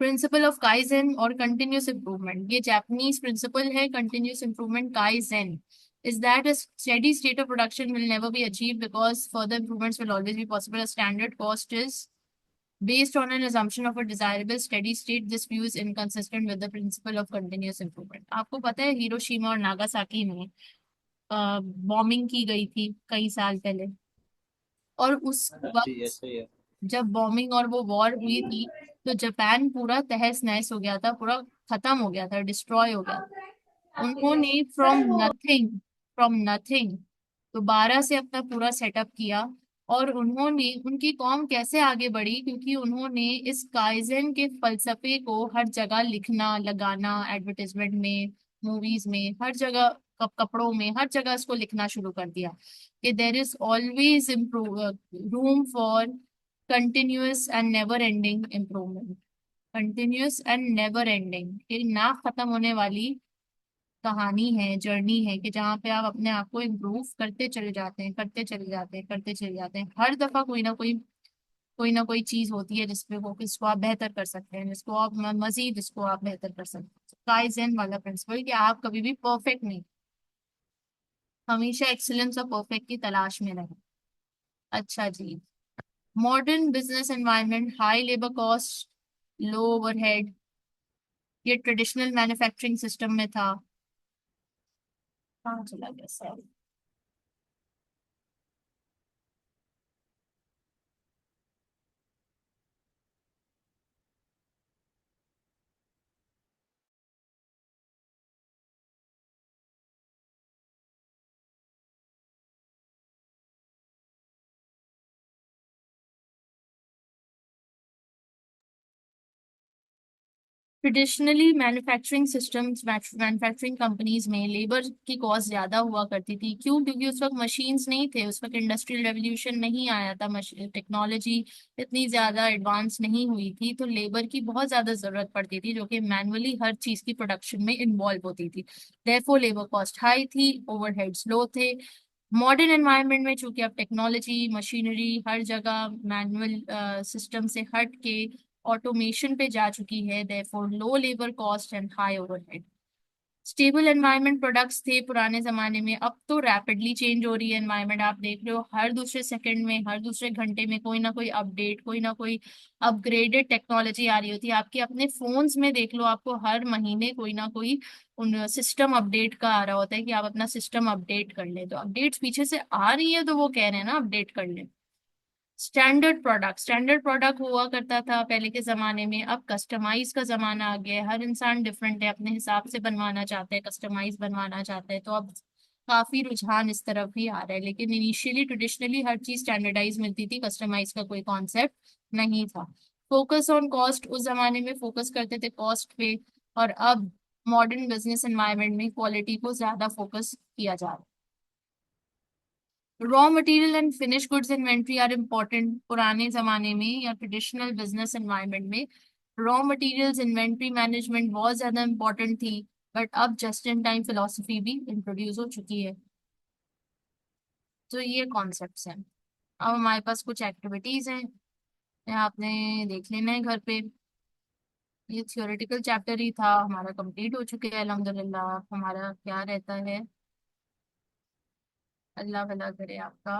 प्रिंसिपल ऑफ काइजेन और कंटिन्यूस इम्प्रूवमेंट, ये जापानीज प्रिंसिपल है continuous improvement kaizen, is that a steady state of production will never be achieved because further improvements will always be possible. A standard cost is based on an assumption of a desirable steady state. This view is inconsistent with the principle of continuous improvement. आपको पता है Hiroshima और Nagasaki में bombing की गई थी कई साल पहले, और उस हाँ जी, वक्त ऐसा ही है। जब बॉम्बिंग और वो वॉर हुई थी, तो जापान पूरा तहस नहस हो गया था, पूरा खत्म हो गया था, डिस्ट्रॉय हो गया था। उन्होंने फ्रॉम नथिंग दोबारा से अपना पूरा सेटअप किया। और उन्होंने, उनकी कौम कैसे आगे बढ़ी, क्योंकि उन्होंने इस काइजन के फलसफे को हर जगह लिखना, लगाना, एडवर्टाइजमेंट में, मूवीज में, हर जगह, कपड़ों में, हर जगह इसको लिखना शुरू कर दिया कि there is always improve room for continuous and never ending improvement. Continuous and never ending, एक ना खत्म होने वाली कहानी है, जर्नी है, कि जहाँ पे आप अपने आप को इम्प्रूव करते चले जाते हैं, करते चले जाते हैं, करते चले जाते हैं, हर दफा कोई ना कोई चीज होती है जिसपे वो इसको आप बेहतर कर सकते हैं, जिसको आप मजीद इसको आप बेहतर कर सकते हैं। काइजेन वाला प्रिंसिपल कि आप कभी भी परफेक्ट नहीं, हमेशा एक्सीलेंस और परफेक्ट की तलाश में रहें। अच्छा जी, modern business environment, high labour cost, low overhead, ये ट्रेडिशनल मैन्युफैक्चरिंग सिस्टम में था। कहाँ चला गया sir? Traditionally manufacturing systems, manufacturing companies में लेबर की कॉस्ट ज्यादा हुआ करती थी। क्यों? क्योंकि उस वक्त मशीन्स नहीं थे, उस वक्त इंडस्ट्रियल रेवोल्यूशन नहीं आया था, टेक्नोलॉजी इतनी ज्यादा एडवांस नहीं हुई थी, तो लेबर की बहुत ज्यादा जरूरत पड़ती थी जो कि मैनुअली हर चीज की प्रोडक्शन में इन्वॉल्व होती थी। देयरफॉर लेबर कॉस्ट हाई थी, ओवरहेड्स लो थे। मॉडर्न एनवायरनमेंट में चूंकि अब टेक्नोलॉजी, मशीनरी हर जगह मैनुअल सिस्टम से हट के ऑटोमेशन पे जा चुकी है, therefore low labour cost and high overhead. Stable environment products थे पुराने जमाने में, अब तो रैपिडली चेंज हो रही है एनवायरनमेंट। आप देख रहे हो हर दूसरे सेकंड में, हर दूसरे घंटे में कोई ना कोई अपडेट, कोई ना कोई अपग्रेडेड टेक्नोलॉजी आ रही होती है। आपके अपने फोन्स में देख लो, आपको हर महीने कोई ना कोई उन सिस्टम अपडेट का आ रहा होता है कि आप अपना सिस्टम अपडेट कर लें। तो अपडेट्स पीछे से आ रही है तो वो कह रहे हैं ना अपडेट कर लें। स्टैंडर्ड प्रोडक्ट हुआ करता था पहले के जमाने में, अब कस्टमाइज का जमाना आ गया है। हर इंसान डिफरेंट है, अपने हिसाब से बनवाना चाहता है, कस्टमाइज बनवाना चाहता है, तो अब काफी रुझान इस तरफ भी आ रहा है। लेकिन इनिशियली ट्रेडिशनली हर चीज स्टैंडर्डाइज मिलती थी, कस्टमाइज का कोई कॉन्सेप्ट नहीं था। फोकस ऑन कॉस्ट, उस जमाने में फोकस करते थे कॉस्ट पे, और अब मॉडर्न बिजनेस एनवायरनमेंट में क्वालिटी को ज्यादा फोकस किया जा रहा है। Raw material and finish goods inventory are important. पुराने जमाने में या ट्रेडिशनल बिजनेस एनवायरनमेंट में रॉ मटेरियल्स इन्वेंट्री मैनेजमेंट बहुत ज्यादा इम्पोर्टेंट थी, बट अब जस्ट इन टाइम फिलोसफी भी इंट्रोड्यूस हो चुकी है। तो ये कॉन्सेप्ट्स हैं। अब हमारे पास कुछ एक्टिविटीज हैं, ये आपने देख लेना है घर पे। ये थियोरेटिकल चैप्टर ही था हमारा, कंप्लीट हो चुके हैं अल्हम्दुलिल्लाह। हमारा क्या रहता है, अल्लाह भला करे आपका।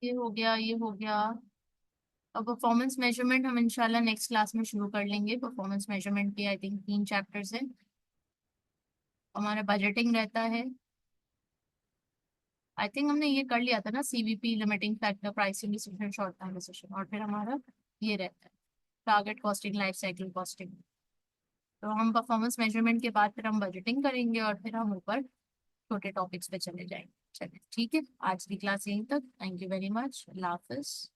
ये हो गया, ये हो गया। अब परफॉर्मेंस मेजरमेंट हम इंशाल्लाह नेक्स्ट क्लास में शुरू कर लेंगे। परफॉर्मेंस मेजरमेंट के आई थिंक 3 चैप्टर्स हैं। हमारा बजटिंग रहता है, आई थिंक हमने ये कर लिया था ना, CVP, limiting factor, pricing decision, short time decision, और फिर हमारा ये रहता है target costing, life cycle costing. तो हम परफॉर्मेंस मेजरमेंट के बाद फिर हम बजटिंग करेंगे और फिर हम ऊपर छोटे टॉपिक्स पे चले जाएंगे। चलिए ठीक है, आज की क्लास यहीं तक। Thank you very much, Allah Hafiz.